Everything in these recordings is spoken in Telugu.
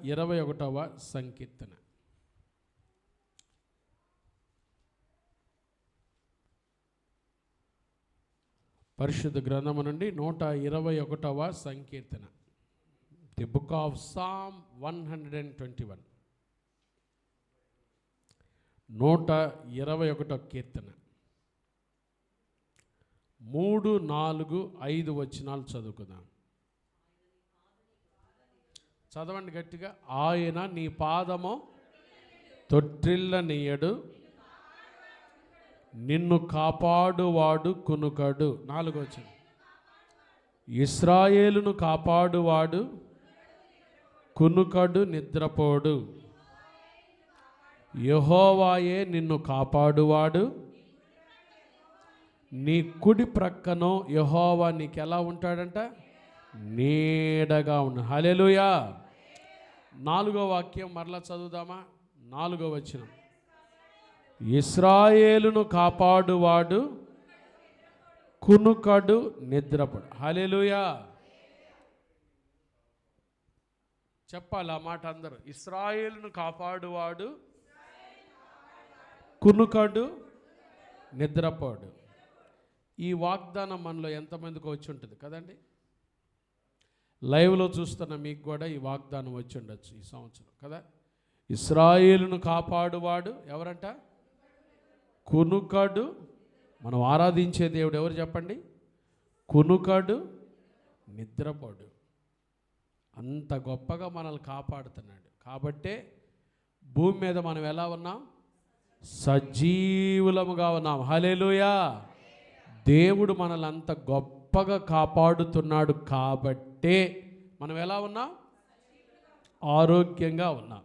121వ సంకీర్తన. పరిశుద్ధ గ్రంథము నుండి 121వ సంకీర్తన. The book of Psalm 121. 121వ కీర్తన 3, 4, 5 వచనాలు చదువుకుందాం. చదవండి గట్టిగా. ఆయన నీ పాదము తొట్టిల్లనీయడు, నిన్ను కాపాడువాడు కునుకడు. 4వ వచనం. ఇశ్రాయేలును కాపాడువాడు కునుకడు నిద్రపోడు. యెహోవాయే నిన్ను కాపాడువాడు, నీ కుడి ప్రక్కనో యెహోవా నీకు ఎలా ఉంటాడంట? నీడగా ఉన్నాడు. హల్లెలూయా. 4వ వాక్యం మరలా చదువుదామా? 4వ వచనం. ఇశ్రాయేలును కాపాడువాడు కునుకడు నిద్రపడు. హల్లెలూయా. చెప్పాలి ఆ మాట అందరూ. ఇశ్రాయేలును కాపాడువాడు కునుకడు నిద్రపోడు. ఈ వాగ్దానం మనలో ఎంతమందికి వచ్చి ఉంటుంది కదండి? లైవ్లో చూస్తున్న మీకు కూడా ఈ వాగ్దానం వచ్చి ఉండొచ్చు ఈ సంవత్సరం కదా. ఇశ్రాయేలును కాపాడువాడు ఎవరంట? కునుకడు. మనం ఆరాధించే దేవుడు ఎవరు చెప్పండి? కునుకడు నిద్రపోడు. అంత గొప్పగా మనల్ని కాపాడుతున్నాడు. కాబట్టే భూమి మీద మనం ఎలా ఉన్నాం? సజీవులముగా ఉన్నాం. హల్లెలూయా. దేవుడు మనల్ని అంత గొప్పగా కాపాడుతున్నాడు కాబట్టే మనం ఎలా ఉన్నాం? ఆరోగ్యంగా ఉన్నాం.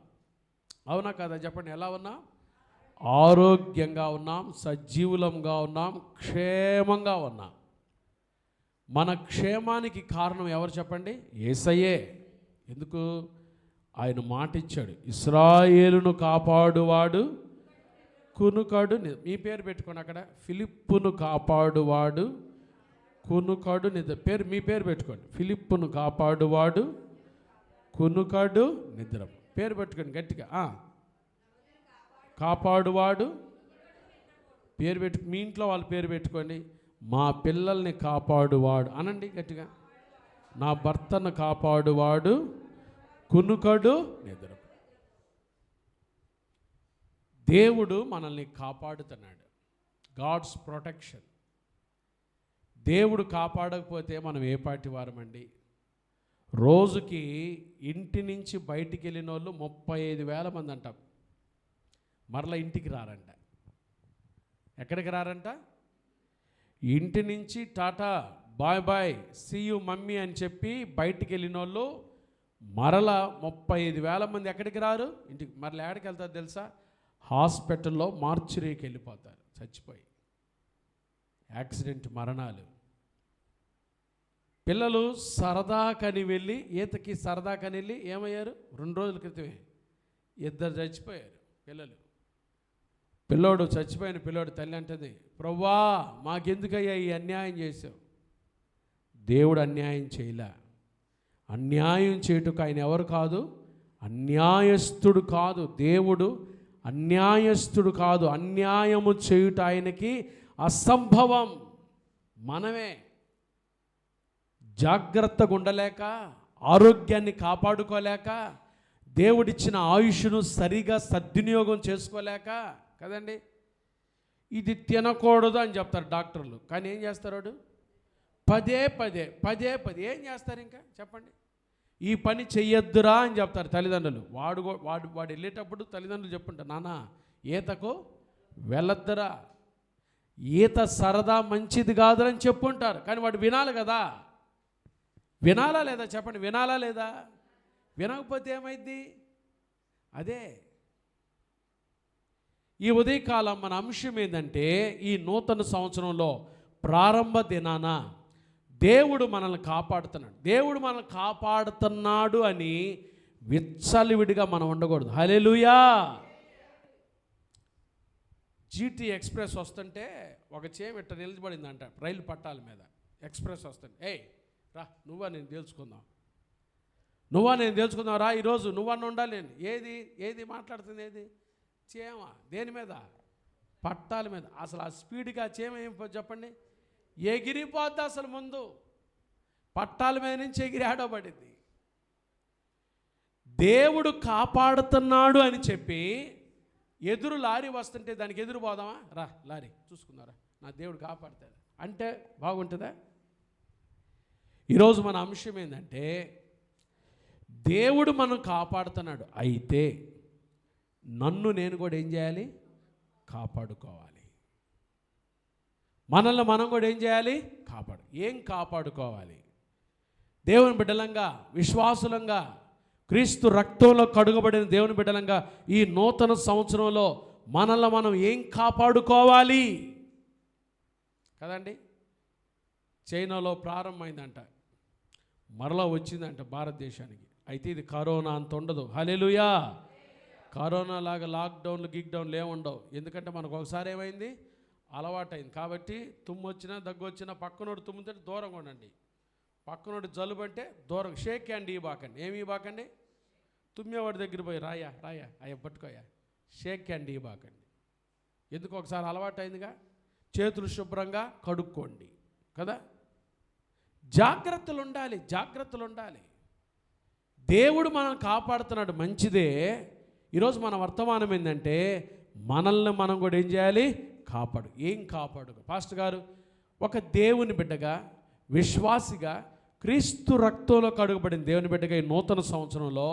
అవునా కదా? చెప్పండి. ఎలా ఉన్నాం? ఆరోగ్యంగా ఉన్నాం, సజీవులంగా ఉన్నాం, క్షేమంగా ఉన్నాం. మన క్షేమానికి కారణం ఎవరు చెప్పండి? యేసయ్యే. ఎందుకు? ఆయన మాట ఇచ్చాడు, ఇశ్రాయేలును కాపాడువాడు కునుకడు. మీ పేరు పెట్టుకోండి అక్కడ. ఫిలిప్పును కాపాడువాడు కునుకడు నిద్ర. మీ పేరు పెట్టుకోండి. ఫిలిప్పును కాపాడువాడు కునుకడు నిద్ర. పేరు పెట్టుకోండి గట్టిగా. కాపాడువాడు పేరు పెట్టు. మీ ఇంట్లో వాళ్ళ పేరు పెట్టుకోండి. మా పిల్లల్ని కాపాడువాడు అనండి గట్టిగా. నా భర్తను కాపాడువాడు కునుకడు నిద్ర. దేవుడు మనల్ని కాపాడుతున్నాడు. God's protection. దేవుడు కాపాడకపోతే మనం ఏ పాటి వారమండి? రోజుకి ఇంటి నుంచి బయటికి వెళ్ళిన వాళ్ళు 35,000 మంది అంట. మరలా ఇంటికి రారంట. ఎక్కడికి రారంట? ఇంటి నుంచి tata bye bye see you mummy అని చెప్పి బయటికి వెళ్ళిన వాళ్ళు మరలా 35,000 మంది ఎక్కడికి రారు? ఇంటికి. మరలా ఎక్కడికి వెళ్తారు తెలుసా? హాస్పిటల్లో మార్చురీకి వెళ్ళిపోతారు చచ్చిపోయి. యాక్సిడెంట్ మరణాలు. పిల్లలు సరదాకని వెళ్ళి, ఈతకి సరదాకని వెళ్ళి ఏమయ్యారు? 2 రోజుల క్రితమే 2 చచ్చిపోయారు పిల్లలు. పిల్లోడు చచ్చిపోయిన పిల్లోడు తల్లి అంటది, ప్రభువా మాకెందుకయ్యా ఈ అన్యాయం చేసావు? దేవుడు అన్యాయం చేయలే. అన్యాయం చేయుటకు ఆయన ఎవరు కాదు? అన్యాయస్తుడు కాదు. దేవుడు అన్యాయస్తుడు కాదు. అన్యాయము చేయుట ఆయనకి అసంభవం. మనమే జాగ్రత్తగా ఉండలేక, ఆరోగ్యాన్ని కాపాడుకోలేక, దేవుడిచ్చిన ఆయుష్ను సరిగా సద్వినియోగం చేసుకోలేక కదండి. ఇది తినకూడదు అని చెప్తారు డాక్టర్లు. కానీ ఏం చేస్తారు? వాడు పదే ఏం చేస్తారు? ఇంకా చెప్పండి. ఈ పని చెయ్యొద్దురా అని చెప్తారు తల్లిదండ్రులు. వాడు వెళ్ళేటప్పుడు తల్లిదండ్రులు చెప్పుంటారు, నాన్న ఈతకు వెళ్ళొద్దురా, ఈత సరదా మంచిది కాదు అని చెప్పుంటారు. కానీ వాడు వినాలి కదా. వినాలా లేదా? చెప్పండి. వినాలా లేదా? వినకపోతే ఏమైంది? అదే ఈ ఉదయకాలం మన అంశం ఏంటంటే, ఈ నూతన సంవత్సరంలో ప్రారంభ దినాన దేవుడు మనల్ని కాపాడుతున్నాడు. దేవుడు మనల్ని కాపాడుతున్నాడు అని విచ్చలవిడిగా మనం ఉండకూడదు. హల్లెలూయా. జీటీ ఎక్స్ప్రెస్ వస్తుంటే ఒక చేమిట్ట నిలబడిందంట రైలు పట్టాల మీద. ఎక్స్ప్రెస్ వస్తుంది. ఏయ్ రా నువ్వా, నేను తెలుసుకుందాం. నువ్వా నేను తెలుసుకుందాం రా ఈరోజు నువ్వన్నా ఉండాలి నేను. ఏది మాట్లాడుతుంది? ఏది చేమ? దేని మీద? పట్టాల మీద. అసలు ఆ స్పీడ్గా చేమ ఏం చెప్పండి, ఎగిరిపోద్ది అసలు. ముందు పట్టాల మీద నుంచి ఎగిరి ఆడబడింది. దేవుడు కాపాడుతున్నాడు అని చెప్పి ఎదురు లారీ వస్తుంటే దానికి ఎదురు పోదామా? రా లారీ చూసుకున్నారా, నా దేవుడు కాపాడుతాడు అంటే బాగుంటుందా? ఈరోజు మన అంశం ఏంటంటే దేవుడు మనం కాపాడుతున్నాడు, అయితే నన్ను నేను కూడా ఏం చేయాలి? కాపాడుకోవాలి. మనల్ని మనం కూడా ఏం చేయాలి? ఏం కాపాడుకోవాలి? దేవుని బిడ్డలంగా, విశ్వాసులంగా, క్రీస్తు రక్తంలో కడుగబడిన దేవుని బిడ్డలంగా ఈ నూతన సంవత్సరంలో మనల్ని మనం ఏం కాపాడుకోవాలి కదండి? చైనాలో ప్రారంభమైందంట, మరలా వచ్చిందంట భారతదేశానికి. అయితే ఇది కరోనా అంత ఉండదు. హల్లెలూయా. కరోనా లాగా లాక్డౌన్లు గిక్డౌన్లు ఏముండవు. ఎందుకంటే మనకు ఒకసారి ఏమైంది? అలవాటైంది. కాబట్టి తుమ్ము వచ్చినా దగ్గు వచ్చినా పక్కనోడు తుమ్ముతుంటే దూరంగా ఉండండి. పక్కనోడు జలుబు అంటే దూరం. షేక్ హ్యాండ్ ఇవ్వకండి. ఏమి ఇవ్వకండి? తుమ్మేవాడి దగ్గర పోయి రాయా అయ్యా పట్టుకోయా, షేక్ హ్యాండ్ ఇవ్వకండి. ఎందుకు? ఒకసారి అలవాటైందిగా. చేతులు శుభ్రంగా కడుక్కోండి కదా. జాగ్రత్తలు ఉండాలి. దేవుడు మనం కాపాడుతున్నాడు, మంచిదే. ఈరోజు మన వర్తమానం ఏంటంటే మనల్ని మనం కూడా ఏం చేయాలి? ఏం కాపాడు? పాస్టర్ గారు, ఒక దేవుని బిడ్డగా, విశ్వాసిగా, క్రీస్తు రక్తంలో కడుగబడిన దేవుని బిడ్డగా ఈ నూతన సంవత్సరంలో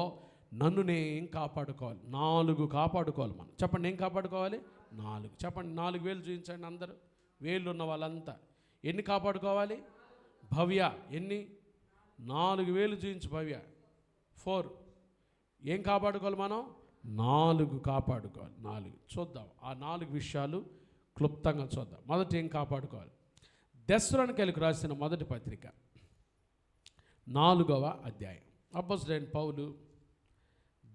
నన్ను నేను ఏం కాపాడుకోవాలి? 4 కాపాడుకోవాలి మనం. చెప్పండి, ఏం కాపాడుకోవాలి? 4. చెప్పండి, 4 వేలు చూపించండి అందరూ. వేళ్ళు ఉన్న వాళ్ళంతా ఎన్ని కాపాడుకోవాలి? భవ్య ఎన్ని? 4 వేలు చూపించు భవ్య. 4. ఏం కాపాడుకోవాలి మనం? 4 కాపాడుకోవాలి. 4 చూద్దాం. ఆ 4 విషయాలు క్లుప్తంగా చూద్దాం. మొదట ఏం కాపాడుకోవాలి? దెస్సలోనికైలకు రాసిన మొదటి పత్రిక 4వ అధ్యాయం. అపోస్తలుడైన పౌలు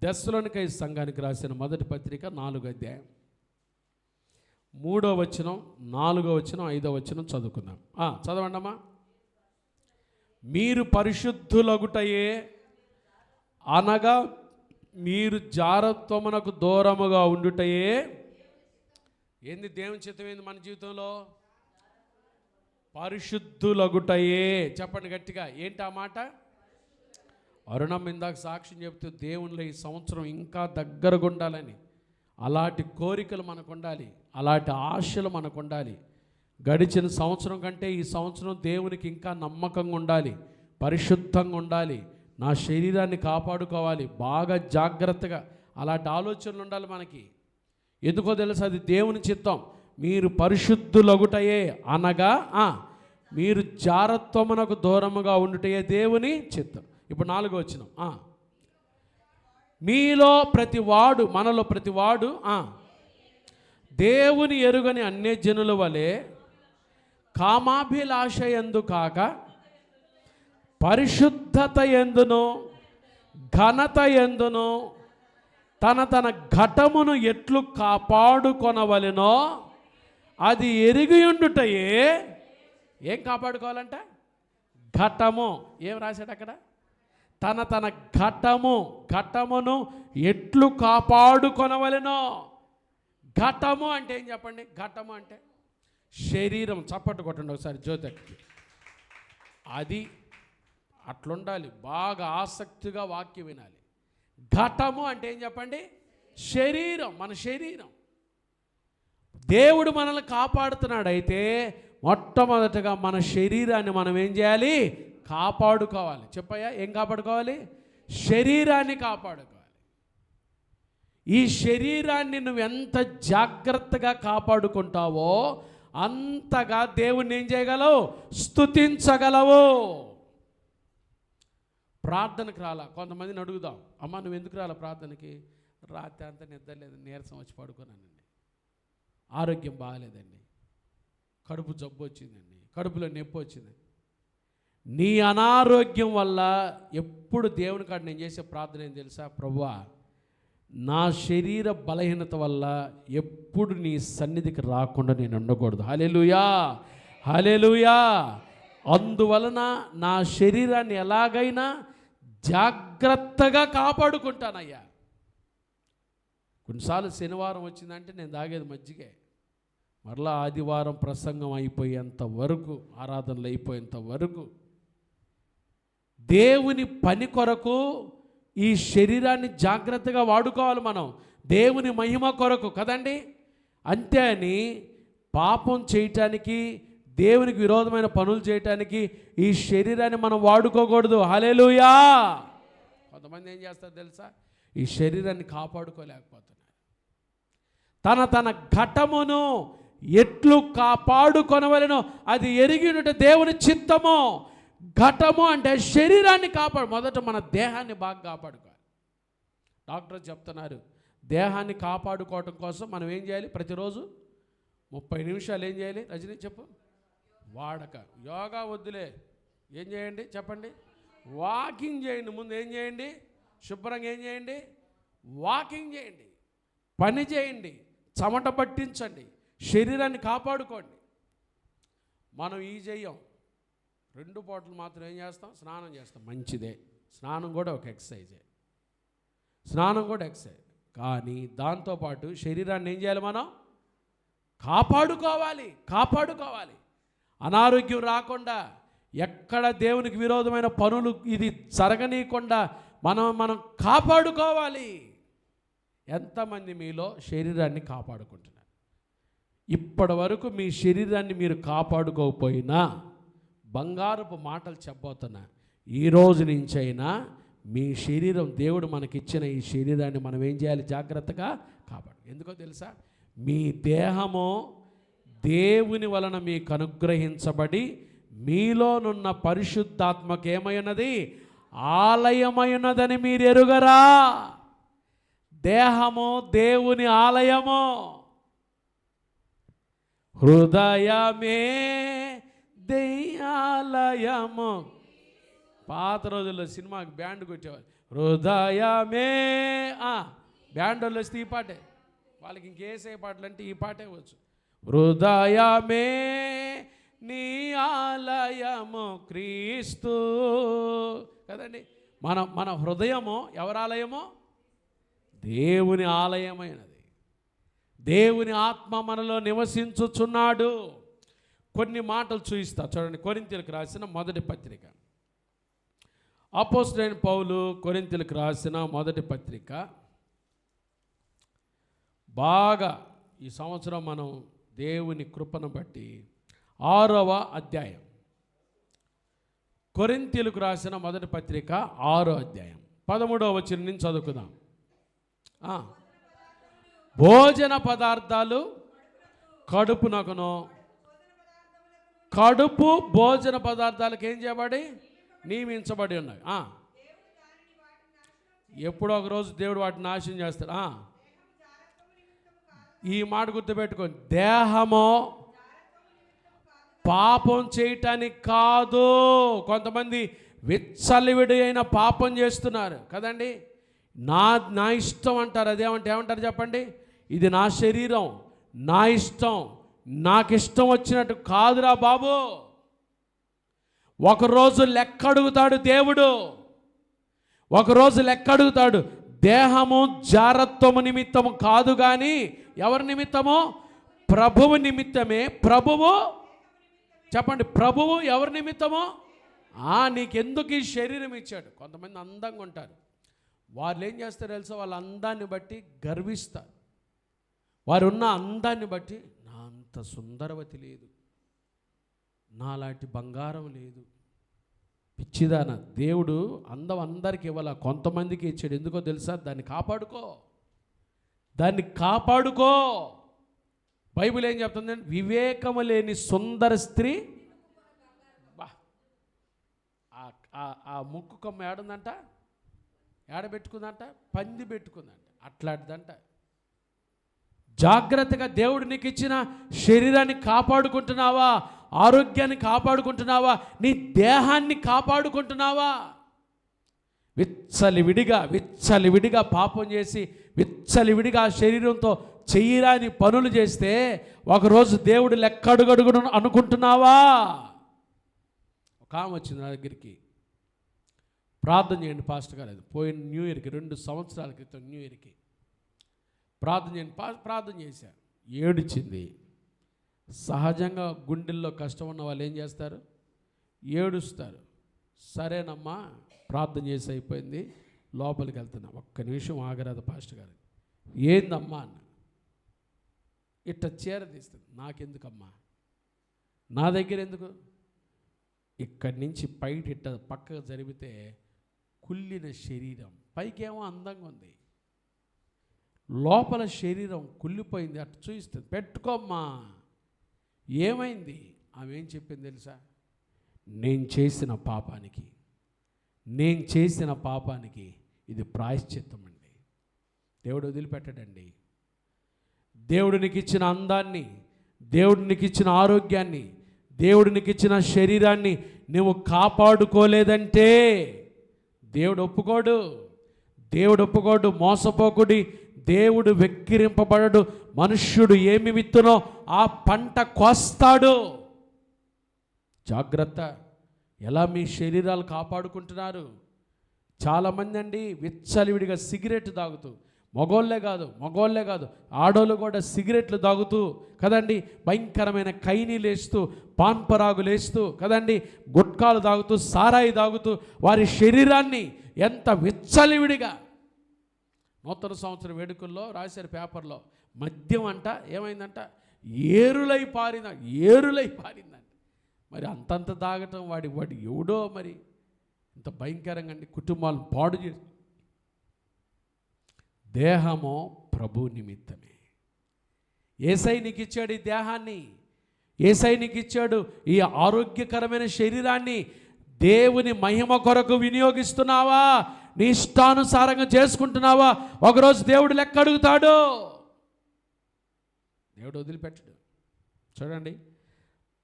దెస్సలోనికై సంఘానికి రాసిన మొదటి పత్రిక 4వ అధ్యాయం 3వ వచనం, 4వ వచనం, 5వ వచనం చదువుకుందాం. చదవండమ్మా. మీరు పరిశుద్ధులగుటయే అనగా మీరు జారత్వమునకు దూరముగా ఉండుటయే. ఏంది దేవుని చిత్తం? ఏంది మన జీవితంలో? పరిశుద్ధులగుటయే. చెప్పండి గట్టిగా. ఏంటి ఆ మాట? అరుణం ఇందాక సాక్ష్యం చెప్తూ దేవునిలో ఈ సంవత్సరం ఇంకా దగ్గరగా ఉండాలని, అలాంటి కోరికలు మనకు ఉండాలి, అలాంటి ఆశలు మనకు ఉండాలి. గడిచిన సంవత్సరం కంటే ఈ సంవత్సరం దేవునికి ఇంకా నమ్మకంగా ఉండాలి, పరిశుద్ధంగా ఉండాలి, నా శరీరాన్ని కాపాడుకోవాలి, బాగా జాగ్రత్తగా, అలాంటి ఆలోచనలు ఉండాలి మనకి. ఎందుకో తెలుసు, అది దేవుని చిత్తం. మీరు పరిశుద్ధులగుటయే అనగా మీరు జారత్వమునకు దూరముగా ఉండుటయే దేవుని చిత్తం. ఇప్పుడు 4వ వచనం. మీలో ప్రతివాడు, మనలో ప్రతివాడు దేవుని ఎరుగని అన్యజనుల వలె కామాభిలాష యందు కాక పరిశుద్ధత యందును ఘనత యందును తన ఘటమును ఎట్లు కాపాడుకొనవలెనో అది ఎరిగి ఉండుటయే. ఏం కాపాడుకోవాలంట? ఘటము. ఏం రాశాడు అక్కడ? తన ఘటమును ఎట్లు కాపాడుకొనవలెనో. ఘటము అంటే ఏం చెప్పండి? ఘటము అంటే శరీరం. చప్పట్టు కొట్టండి ఒకసారి జ్యోతికి. అది అట్లుండాలి. బాగా ఆసక్తిగా వాక్యం వినాలి. ఘటము అంటే ఏం చెప్పండి? శరీరం. మన శరీరం. దేవుడు మనల్ని కాపాడుతున్నాడు. అయితే మొట్టమొదటగా మన శరీరాన్ని మనం ఏం చేయాలి? కాపాడుకోవాలి. చెప్పయ్యా, ఏం కాపాడుకోవాలి? శరీరాన్ని కాపాడుకోవాలి. ఈ శరీరాన్ని నువ్వు ఎంత జాగ్రత్తగా కాపాడుకుంటావో అంతగా దేవుణ్ణి ఏం చేయగలవు? స్తుతించగలవు. ప్రార్థనకు రాలా. కొంతమందిని అడుగుదాం, అమ్మ నువ్వు ఎందుకు రాలా ప్రార్థనకి? రాత్రి అంతా నిద్ర లేదు, నీరసం వచ్చి పడుకున్నానండి, ఆరోగ్యం బాగాలేదండి, కడుపు జబ్బు వచ్చిందండి, కడుపులో నొప్పి వచ్చిందండి. నీ అనారోగ్యం వల్ల ఎప్పుడు దేవుని కాడ నేను చేసే ప్రార్థన ఏం తెలుసా? ప్రభువా, నా శరీర బలహీనత వల్ల ఎప్పుడు నీ సన్నిధికి రాకుండా నేను ఉండకూడదు. హల్లెలూయా, హల్లెలూయా. అందువలన నా శరీరాన్ని ఎలాగైనా జాగ్రత్తగా కాపాడుకుంటానయ్యా. కొన్నిసార్లు శనివారం వచ్చిందంటే నేను తాగేది మజ్జిగే. మరలా ఆదివారం ప్రసంగం అయిపోయేంత వరకు, ఆరాధనలు అయిపోయేంత వరకు దేవుని పని కొరకు ఈ శరీరాన్ని జాగ్రత్తగా వాడుకోవాలి మనం, దేవుని మహిమ కొరకు కదండి. అంతే అని పాపం చేయటానికి, దేవునికి విరోధమైన పనులు చేయటానికి ఈ శరీరాన్ని మనం వాడుకోకూడదు. హల్లెలూయా. కొంతమంది ఏం చేస్తారు తెలుసా, ఈ శరీరాన్ని కాపాడుకోలేకపోతున్నారు. తన ఘటమును ఎట్లు కాపాడుకొనవలెనో అది ఎరిగినట్టు దేవుని చిత్తము. ఘటము అంటే శరీరాన్ని మొదట మన దేహాన్ని బాగా కాపాడుకోవాలి. డాక్టర్ చెప్తున్నారు, దేహాన్ని కాపాడుకోవటం కోసం మనం ఏం చేయాలి, ప్రతిరోజు 30 నిమిషాలు ఏం చేయాలి రజనీ చెప్పు, వాడక. యోగా వద్దులే, ఏం చేయండి చెప్పండి, వాకింగ్ చేయండి. ముందు ఏం చేయండి, శుభ్రంగా ఏం చేయండి, వాకింగ్ చేయండి, పని చేయండి, చెమట పట్టించండి, శరీరాన్ని కాపాడుకోండి. మనం ఈ చెయ్యం, 2 పూటలు మాత్రం ఏం చేస్తాం, స్నానం చేస్తాం. మంచిదే, స్నానం కూడా ఒక ఎక్సర్సైజే, స్నానం కూడా ఎక్సర్సైజ్. కానీ దాంతోపాటు శరీరాన్ని ఏం చేయాలి, మనం కాపాడుకోవాలి. అనారోగ్యం రాకుండా, ఎక్కడ దేవునికి విరోధమైన పనులు ఇది జరగనీయకుండా మనం కాపాడుకోవాలి. ఎంతమంది మీలో శరీరాన్ని కాపాడుకుంటున్నారు? ఇప్పటి వరకు మీ శరీరాన్ని మీరు కాపాడుకోకపోయినా బంగారపు మాటలు చెప్పబోతున్నా, ఈ రోజు నుంచైనా మీ శరీరం, దేవుడు మనకిచ్చిన ఈ శరీరాన్ని మనం ఏం చేయాలి, జాగ్రత్తగా కాపాడు. ఎందుకో తెలుసా, మీ దేహము దేవుని వలన మీకు అనుగ్రహించబడి మీలోనున్న పరిశుద్ధాత్మకు ఏమైనది, ఆలయమైనదని మీరు ఎరుగరా? దేహము దేవుని ఆలయము. హృదయమే దైవాలయము. పాత రోజుల్లో సినిమాకి బ్యాండ్ కొట్టేవాళ్ళు, హృదయమే. బ్యాండ్ వాళ్ళు వస్తే ఈ పాటే, వాళ్ళకి ఇంకేసే పాటలు అంటే ఈ పాటే వచ్చు. హృదయమే నీ ఆలయము క్రీస్తు కదండి. మన హృదయము ఎవరి ఆలయము? దేవుని ఆలయమైనది. దేవుని ఆత్మ మనలో నివసించుచున్నాడు. కొన్ని మాటలు చూపిస్తా చూడండి. కొరింథీయులకు రాసిన మొదటి పత్రిక, అపోస్తలుడైన పౌలు కొరింథీయులకు రాసిన మొదటి పత్రిక. బాగా ఈ సంవత్సరం మనం దేవుని కృపను బట్టి 6వ అధ్యాయం, కొరింథీయులకు రాసిన మొదటి పత్రిక 6వ అధ్యాయం 13వ వచనం నుంచి చదువుకుందాం. భోజన పదార్థాలు కడుపునకును, కడుపు భోజన పదార్థాలకు ఏం చేయబడి నియమించబడి ఉన్నాయి. ఎప్పుడో ఒక రోజు దేవుడు వాటిని నాశనం చేస్తాడు. ఈ మాట గుర్తుపెట్టుకోండి, దేహము పాపం చేయటానికి కాదు. కొంతమంది విచ్చలవిడి అయిన పాపం చేస్తున్నారు కదండి. నా ఇష్టం అంటారు. ఏమంటారు చెప్పండి, ఇది నా శరీరం, నా ఇష్టం, నాకు ఇష్టం వచ్చినట్టు కాదురా బాబు. ఒకరోజు లెక్క అడుగుతాడు దేవుడు, ఒకరోజు లెక్క అడుగుతాడు. దేహము జారత్వము నిమిత్తము కాదు కానీ ఎవరి నిమిత్తము? ప్రభువు నిమిత్తమే. ప్రభువు చెప్పండి, ప్రభువు ఎవరి నిమిత్తము? నీకెందుకు ఈ శరీరం ఇచ్చాడు? కొంతమంది అందంగా ఉంటారు, వాళ్ళు ఏం చేస్తారు తెలుసా, వాళ్ళ అందాన్ని బట్టి గర్విస్తారు. వారు ఉన్న అందాన్ని బట్టి, నా అంత సుందరవతి లేదు, నాలాంటి బంగారం లేదు. పిచ్చిదాన, దేవుడు అందం అందరికీ ఇవ్వాల, కొంతమందికి ఇచ్చాడు. ఎందుకో తెలుసా, దాన్ని కాపాడుకో. బైబిల్ ఏం చెప్తుందంటే, వివేకము లేని సుందర స్త్రీ ఆ ముక్కు కొమ్మ ఏడుందంట, ఏడబెట్టుకుందంట, పంది పెట్టుకుందంట, అట్లాంటిదంట. జాగ్రత్తగా దేవుడు నీకు ఇచ్చిన శరీరాన్ని కాపాడుకుంటున్నావా? ఆరోగ్యాన్ని కాపాడుకుంటున్నావా? నీ దేహాన్ని కాపాడుకుంటున్నావా? విచ్చలివిడిగా పాపం చేసి విచ్చలివిడిగా శరీరంతో చెయ్యరాని పనులు చేస్తే ఒకరోజు దేవుడు లెక్కడుగడుగును అనుకుంటున్నావా? ఒక ఆమె వచ్చింది నా దగ్గరికి, ప్రార్థన చేయండి పాస్టర్ గారు. పోయిన న్యూ ఇయర్కి 2 సంవత్సరాల క్రితం న్యూ ఇయర్కి ప్రార్థన చేయండి. ప్రార్థన చేశారు, ఏడిచింది. సహజంగా గుండెల్లో కష్టం ఉన్న వాళ్ళు ఏం చేస్తారు? ఏడుస్తారు. సరేనమ్మా ప్రార్థన చేసి అయిపోయింది, లోపలికి వెళ్తున్నా. ఒక్క నిమిషం ఆగరాదు పాస్టర్ గారు. ఏందమ్మా అన్న. ఇట్ట చీర తీస్తుంది. నాకెందుకమ్మా, నా దగ్గర ఎందుకు? ఇక్కడి నుంచి పైకి ఇట్ట పక్కకు జరిపితే కుళ్ళిన శరీరం, పైకేమో అందంగా ఉంది, లోపల శరీరం కుళ్ళిపోయింది. అట్ట చూయిస్తుంది. పెట్టుకోమ్మా. ఏమైంది? ఆమె ఏం చెప్పింది తెలుసా? నేను చేసిన పాపానికి ఇది ప్రాయశ్చిత్తం అండి. దేవుడు వదిలిపెట్టడండి. దేవుడు నీకు ఇచ్చిన అందాన్ని, దేవుడు నీకు ఇచ్చిన ఆరోగ్యాన్ని, దేవుడు నీకు ఇచ్చిన శరీరాన్ని నువ్వు కాపాడుకోలేదంటే దేవుడు ఒప్పుకోడు. మోసపోకుడి, దేవుడు వెక్కిరింపబడడు. మనుష్యుడు ఏమి విత్తునో ఆ పంట కోస్తాడు. జాగ్రత్త. ఎలా మీ శరీరాలు కాపాడుకుంటున్నారు? చాలామంది అండి విచ్చలివిడిగా సిగరెట్ తాగుతూ, మగోళ్ళే కాదు ఆడోళ్ళు కూడా సిగరెట్లు తాగుతూ కదండి, భయంకరమైన కైనీలు వేస్తూ, పాన్పరాగులు వేస్తూ కదండి, గుట్కాలు తాగుతూ, సారాయి తాగుతూ వారి శరీరాన్ని ఎంత విచ్చలివిడిగా. నూతన సంవత్సర వేడుకల్లో రాశారు పేపర్లో, మద్యం అంట ఏమైందంట, ఏరులై పారిందంట. మరి అంతంత తాగటం వాడి ఎవడో మరి ఇంత భయంకరంగా అండి, కుటుంబాలను పాడు చేసి. దేహము ప్రభు నిమిత్తమే. యేసయ్య నీకు ఇచ్చాడు ఈ దేహాన్ని, యేసయ్య నీకు ఇచ్చాడు ఈ ఆరోగ్యకరమైన శరీరాన్ని. దేవుని మహిమ కొరకు వినియోగిస్తున్నావా? నీ ఇష్టానుసారంగా చేసుకుంటున్నావా? ఒకరోజు దేవుడు లెక్క అడుగుతాడు. దేవుడు వదిలిపెట్టడు. చూడండి,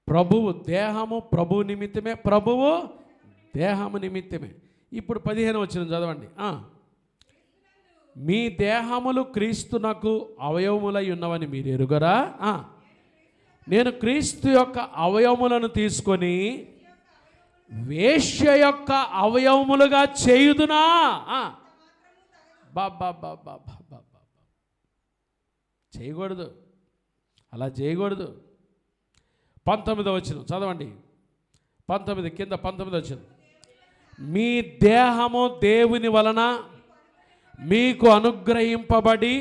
ప్రభువు దేహము ప్రభు నిమిత్తమే, ప్రభువు దేహము నిమిత్తమే. ఇప్పుడు 15 వచనం చదవండి. మీ దేహములు క్రీస్తునకు అవయవములై ఉన్నవని మీరు ఎరుగరా? నేను క్రీస్తు యొక్క అవయవములను తీసుకొని వేశ్య యొక్క అవయవములుగా చేయుదునా? చేయకూడదు, అలా చేయకూడదు. 19వ వచనం చదవండి. 19 కింద 19వ వచనం. మీ దేహము దేవుని వలన మీకు అనుగ్రహింపబడి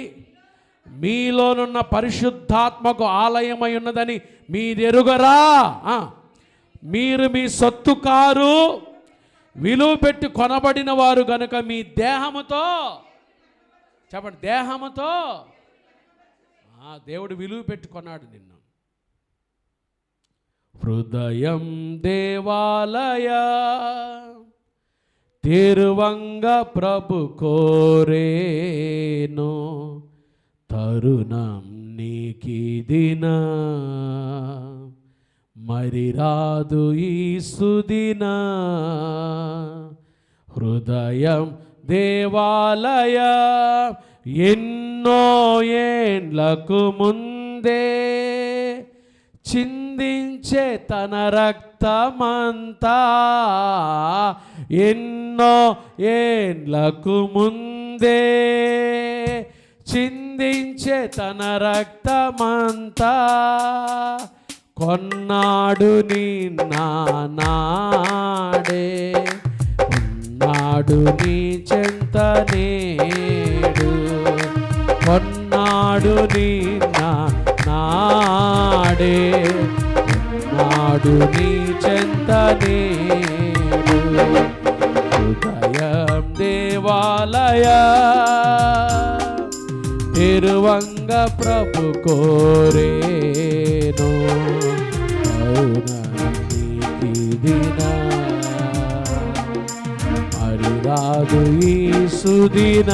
మీలోనున్న పరిశుద్ధాత్మకు ఆలయమై ఉన్నదని మీరెరుగరా? మీరు మీ సొత్తు కారు, విలువ పెట్టి కొనబడిన వారు గనుక మీ దేహముతో, చెప్పండి, దేహముతో దేవుడు విలువ పెట్టి కొన్నాడు నిన్ను. హృదయం దేవాలయ తిరువంగ ప్రభు కోరేను, తరుణం నీకిదిన మరి రాదు ఈ సుదిన. హృదయం దేవాలయ ఎన్నో ఏండ్లకు ముందే చిందించే తన రక్తమంతా, ఎన్నో ఏండ్లకు ముందే చిందించే తన రక్తమంతా, కొన్నాడు నాడే, ఉన్నాడు నీ చెంత నేడు, కొన్నాడు నాడే, ఉన్నాడు నీ చెంత నేడు. హృదయం దేవాలయ తిరువంగ ప్రభు కోరేను, నీకిదిన మరి రాదు ఈ సుదిన.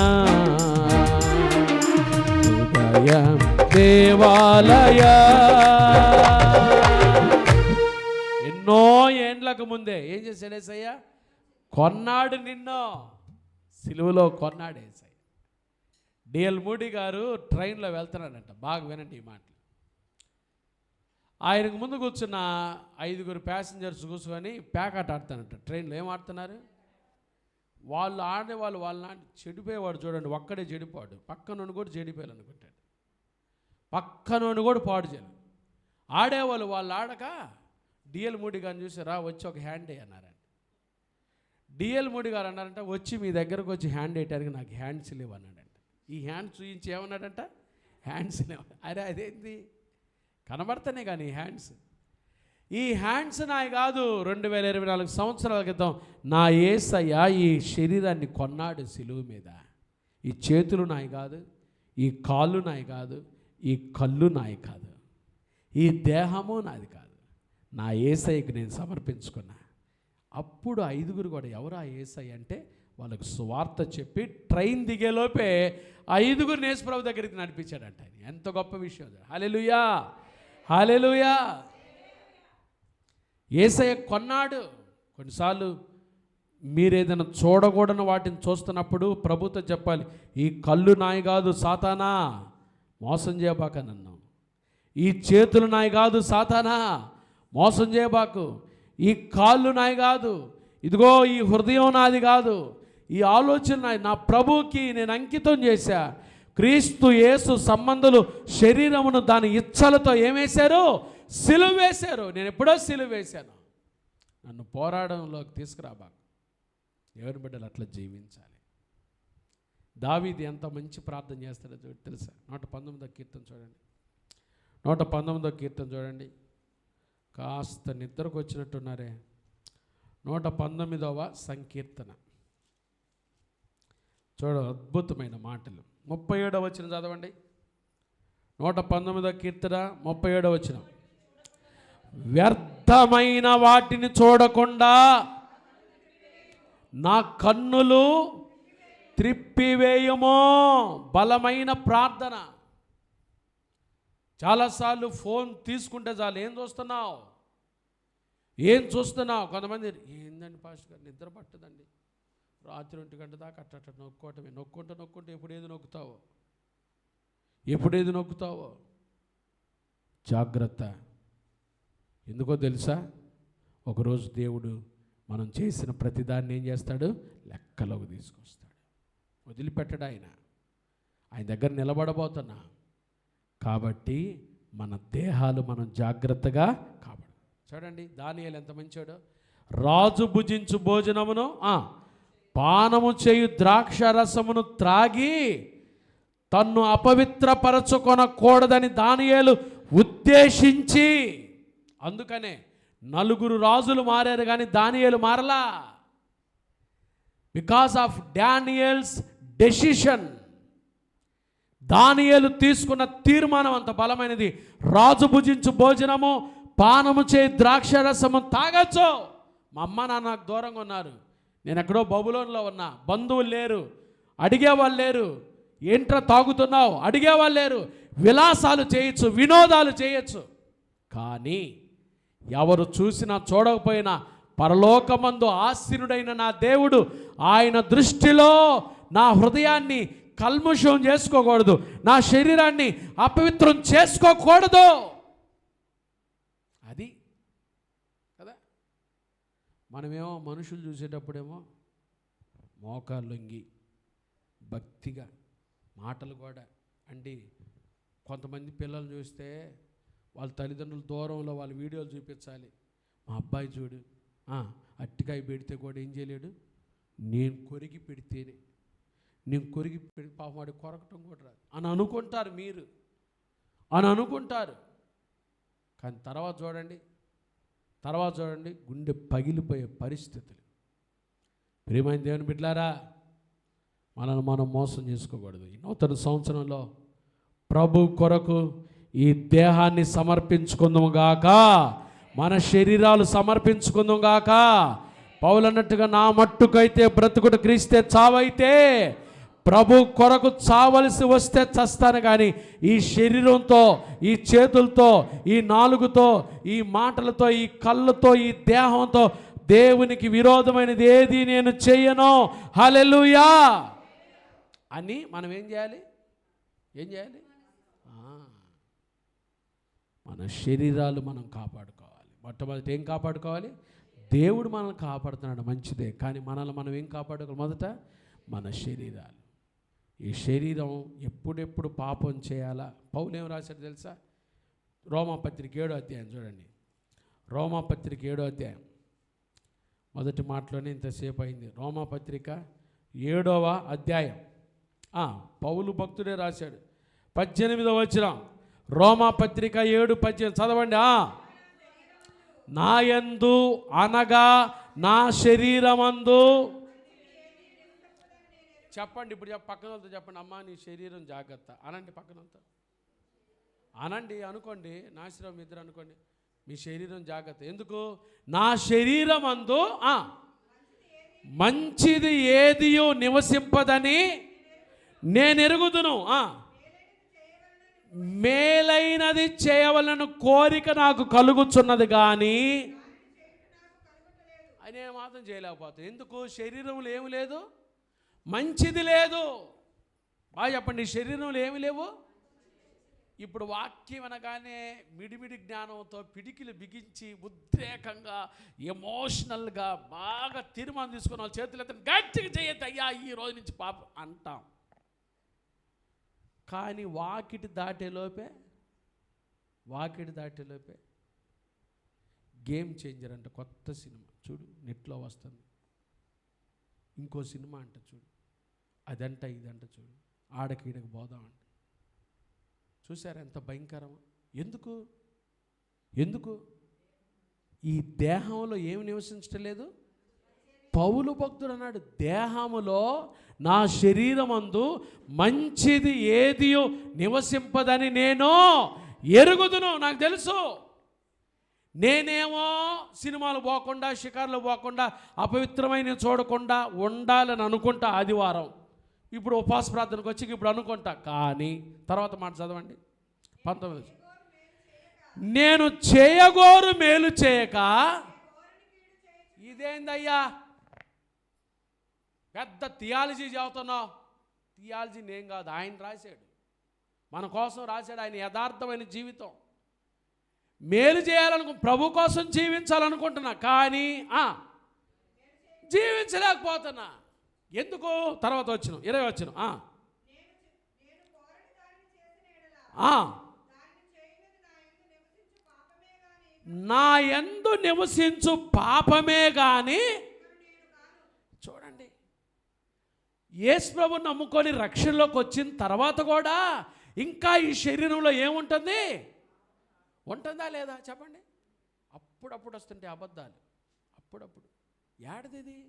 హృదయం దేవాలయ ఎన్నో ఏండ్లకు ముందే ఏం చేశాడు యేసయ్య? కొన్నాడు నిన్ను, సిలువలో కొన్నాడు యేసయ్య. డిఎల్ మూడీ గారు ట్రైన్లో వెళ్తున్నాడంట. బాగా వినండి ఈ మాటలు. ఆయనకు ముందు కూర్చున్న 5 ప్యాసింజర్స్ కూర్చొని పేకాట ఆడుతానంట. ట్రైన్లో ఏం ఆడుతున్నారు? వాళ్ళు ఆడేవాళ్ళు వాళ్ళ చెడిపోయేవాడు చూడండి, ఒక్కడే చెడిపోడు, పక్కనోడు కూడా చెడిపోయాలనుకుంటాడు, పక్కనోడు కూడా పాడు చేయాలి. ఆడేవాళ్ళు వాళ్ళు ఆడక డిఎల్ మూడి గారిని చూసారా, వచ్చి ఒక హ్యాండ్ అన్నారండి. డిఎల్ మూడి గారు అన్నారంట, వచ్చి మీ దగ్గరకు వచ్చి హ్యాండ్ వేయటానికి నాకు హ్యాండ్స్ లేవు అన్నాడంట. ఈ హ్యాండ్స్ చూపించి ఏమన్నాడంట, హ్యాండ్స్ లేవు. అరే అదేంటి, కనబడతానే కానీ హ్యాండ్స్, ఈ హ్యాండ్స్ నాయి కాదు. 2024 సంవత్సరాల క్రితం నా యేసయ్య ఈ శరీరాన్ని కొన్నాడు సిలువ మీద. ఈ చేతులు నాయి కాదు, ఈ కాళ్ళు నాయి కాదు, ఈ కళ్ళు నాయి కాదు, ఈ దేహము నాది కాదు, నా యేసయ్యకి నేను సమర్పించుకున్నా. అప్పుడు 5 కూడా ఎవరు ఆ యేసయ్య అంటే వాళ్ళకు సువార్త చెప్పి ట్రైన్ దిగేలోపే 5 యేసుప్రభు దగ్గరికి నడిపించాడంట. ఎంత గొప్ప విషయం. హల్లెలూయా, హల్లెలూయా. యేసయ్య కొన్నాడు. కొన్నిసార్లు మీరు ఏదైనా చూడకూడని వాటిని చూస్తున్నప్పుడు ప్రభుతో చెప్పాలి, ఈ కళ్ళు నాయి కాదు సాతానా, మోసం చేయబాక నన్ను. ఈ చేతులు నాయి కాదు సాతానా, మోసం చేయబాకు. ఈ కాళ్ళు నాయి కాదు, ఇదిగో ఈ హృదయం నాది కాదు, ఈ ఆలోచన నాది, నా ప్రభువుకి నేను అంకితం చేశా. క్రీస్తు యేసు సంబంధులు శరీరమును దాని ఇచ్చలతో ఏమేశారు, సిలువ వేశారు. నేను ఎప్పుడో సిలువ వేశాను. నన్ను పోరాడంలోకి తీసుకురాబాకు. ఎవరి బిడ్డలు అట్లా జీవించాలి. దావీదు ఎంత మంచి ప్రార్థన చేస్తాడో తెలుసా? 119వ కీర్తన చూడండి. 119వ కీర్తన చూడండి. కాస్త నిద్రకు వచ్చినట్టున్నారే. 119వ సంకీర్తన చూడ, అద్భుతమైన మాటలు. 37వ వచనం చదవండి. 119వ కీర్తన 37వ వచనం. వ్యర్థమైన వాటిని చూడకుండా నా కన్నులు త్రిప్పివేయమో. బలమైన ప్రార్థన. చాలాసార్లు ఫోన్ తీసుకుంటే చాలు, ఏం చూస్తున్నావు, ఏం చూస్తున్నావు. కొంతమంది ఏందండి పాస్టర్ గారు నిద్ర పట్టదండి, రాత్రి 1 గంట దాకా అట్ట నొక్కోవటమే, నొక్కుంటే ఎప్పుడేది నొక్కుతావో జాగ్రత్త. ఎందుకో తెలుసా, ఒకరోజు దేవుడు మనం చేసిన ప్రతిదాన్ని ఏం చేస్తాడు, లెక్కలోకి తీసుకొస్తాడు. వదిలిపెట్టడు ఆయన దగ్గర నిలబడబోతున్నా. కాబట్టి మన దేహాలు మనం జాగ్రత్తగా కాపాడు. చూడండి దానియేలు ఎంత మంచోడో. రాజు భుజించు భోజనమును పానము చేయు ద్రాక్ష రసమును త్రాగి తన్ను అపవిత్రపరచుకొనకూడదని దానియేలు ఉద్దేశించి, అందుకనే 4 రాజులు మారారు కానీ దానియేలు మారలా. Because of Daniel's decision. దానియేలు తీసుకున్న తీర్మానం అంత బలమైనది. రాజు భుజించు భోజనము పానము చేయి ద్రాక్షరసము తాగచ్చు. మా అమ్మ నాన్న నాకు దూరంగా ఉన్నారు, నేను ఎక్కడో బబులోన్లో ఉన్నా, బంధువులు లేరు, అడిగేవాళ్ళు లేరు, ఏంట్రా తాగుతున్నావు అడిగేవాళ్ళు లేరు, విలాసాలు చేయొచ్చు, వినోదాలు చేయొచ్చు. కానీ ఎవరు చూసినా చూడకపోయినా పరలోకమందు ఆసీనుడైన నా దేవుడు, ఆయన దృష్టిలో నా హృదయాన్ని కల్ముషం చేసుకోకూడదు, నా శరీరాన్ని అపవిత్రం చేసుకోకూడదు. అది కదా. మనమేమో మనుషులు చూసేటప్పుడేమో మోకాళ్ళు లొంగి భక్తిగా మాటలు కూడా అండి. కొంతమంది పిల్లలు చూస్తే వాళ్ళ తల్లిదండ్రులు దూరంలో వాళ్ళ వీడియోలు చూపించాలి. మా అబ్బాయి చూడు అట్టికాయ పెడితే కూడా ఏం చేయలేడు, నేను కొరికి పెడితేనే, నేను కొరికి పెడి పాపం వాడు కొరకటం కూడా రాదు అని అనుకుంటారు మీరు, అని అనుకుంటారు. కానీ తర్వాత చూడండి గుండె పగిలిపోయే పరిస్థితులు. ప్రియమైన దేవుని బిడ్డలారా, మనల్ని మనం మోసం చేసుకోకూడదు. ఈ నూతన సంవత్సరంలో ప్రభు కొరకు ఈ దేహాన్ని సమర్పించుకుందాము గాక, మన శరీరాలు సమర్పించుకుందాం గాక. పౌలు అన్నట్టుగా నా మట్టుకైతే బ్రతుకుట క్రీస్తే చావైతే ప్రభు కొరకు చావలసి వస్తే చస్తాను, కానీ ఈ శరీరంతో, ఈ చేతులతో, ఈ నాలుగుతో, ఈ మాటలతో, ఈ కళ్ళతో, ఈ దేహంతో దేవునికి విరోధమైనది ఏది నేను చెయ్యను. హల్లెలూయా అని మనం ఏం చేయాలి? మన శరీరాలు మనం కాపాడుకోవాలి. మొట్టమొదటి ఏం కాపాడుకోవాలి? దేవుడు మనల్ని కాపాడుతున్నాడు, మంచిదే. కానీ మనల్ని మనం ఏం కాపాడుకోవాలి? మొదట మన శరీరాలు. ఈ శరీరం ఎప్పుడెప్పుడు పాపం చేయాలా? పౌలు ఏం రాశాడు తెలుసా? రోమాపత్రిక 7వ అధ్యాయం చూడండి. రోమాపత్రిక 7వ అధ్యాయం మొదటి మాటలోనే ఇంతసేపు అయింది. రోమాపత్రిక 7వ అధ్యాయం పౌలు భక్తుడే రాశాడు. 18వ వచనం, రోమాపత్రిక 7:18 చదవండి. నా యందు అనగా నా శరీరమందు, చెప్పండి ఇప్పుడు పక్కన వాళ్ళతో చెప్పండి, అమ్మా నీ శరీరం జాగ్రత్త అనండి. పక్కన వాళ్ళతో అనండి, అనుకోండి, నాశనం ఇద్దరు అనుకోండి, మీ శరీరం జాగ్రత్త. ఎందుకు? నా శరీరమందు మంచిది ఏదియో నివసింపదని నేను ఎరుగుదును, మేలైనది చేయవలన కోరిక నాకు కలుగుచున్నది కానీ అనే మాత్రం చేయలేకపోతాను. ఎందుకు? శరీరంలో ఏమి లేదు, మంచిది లేదు. బాగా చెప్పండి, శరీరంలో ఏమి లేవు. ఇప్పుడు వాక్యం అనగానే మిడిమిడి జ్ఞానంతో పిడికిలు బిగించి ఉద్రేకంగా ఎమోషనల్గా బాగా తీర్మానం తీసుకున్న వాళ్ళ చేతులు ఎత్తి గట్టిగా చేయొద్దు అయ్యా ఈ రోజు నుంచి పాప అంటాం. కానీ వాకిటి దాటేలోపే గేమ్ చేంజర్ అంట, కొత్త సినిమా చూడు, నెట్లో వస్తుంది. ఇంకో సినిమా అంట చూడు, అదంట ఇదంట చూడు, ఆడకీడకి పోదామంట. చూసారా ఎంత భయంకరమా? ఎందుకు ఈ దేహంలో ఏమి నివసించటం లేదు? పౌలు భక్తుడు అన్నాడు, దేహములో నా శరీరమందు మంచిది ఏదియో నివసింపదని నేను ఎరుగుదును. నాకు తెలుసు, నేనేమో సినిమాలు పోకుండా, షికార్లు పోకుండా, అపవిత్రమైన చూడకుండా ఉండాలని అనుకుంటా ఆదివారం. ఇప్పుడు ఉపవాస ప్రార్థనకు వచ్చి ఇప్పుడు అనుకుంటా. కానీ తర్వాత మాట చదవండి 19. నేను చేయగోరు మేలు చేయక, ఇదేందయ్యా పెద్ద థియాలజీ చదువుతున్నావు? థియాలజీ నేను కాదు, ఆయన రాశాడు, మన కోసం రాశాడు. ఆయన యథార్థమైన జీవితం. మేలు ప్రభు కోసం జీవించాలనుకుంటున్నా, కానీ జీవించలేకపోతున్నా. ఎందుకు? తర్వాత వచ్చిన 20 వచ్చిన నా యందు నివసించు పాపమే గాని. చూడండి, యేసు ప్రభువుని నమ్ముకొని రక్షణలోకి వచ్చిన తర్వాత కూడా ఇంకా ఈ శరీరంలో ఏముంటుంది? ఉంటుందా లేదా చెప్పండి? అప్పుడప్పుడు వస్తుంటే అబద్ధాలు, అప్పుడప్పుడు. ఏడది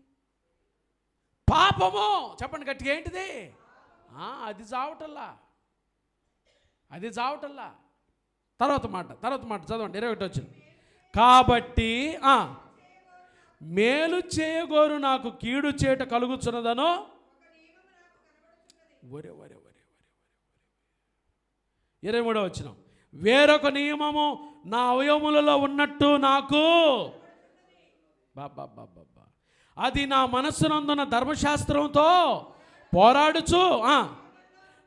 పాపము? చెప్పండి గట్టిగా, ఏంటిది? అది చావటల్లా. తర్వాత మాట చదవండి 21 వచ్చింది. కాబట్టి మేలు చేయగోరు నాకు కీడు చేయట కలుగుచున్నదనో. ఒరే 23 వచ్చిన, వేరొక నియమము నా అవయవములలో ఉన్నట్టు నాకు అది నా మనస్సునందున ధర్మశాస్త్రంతో పోరాడుచు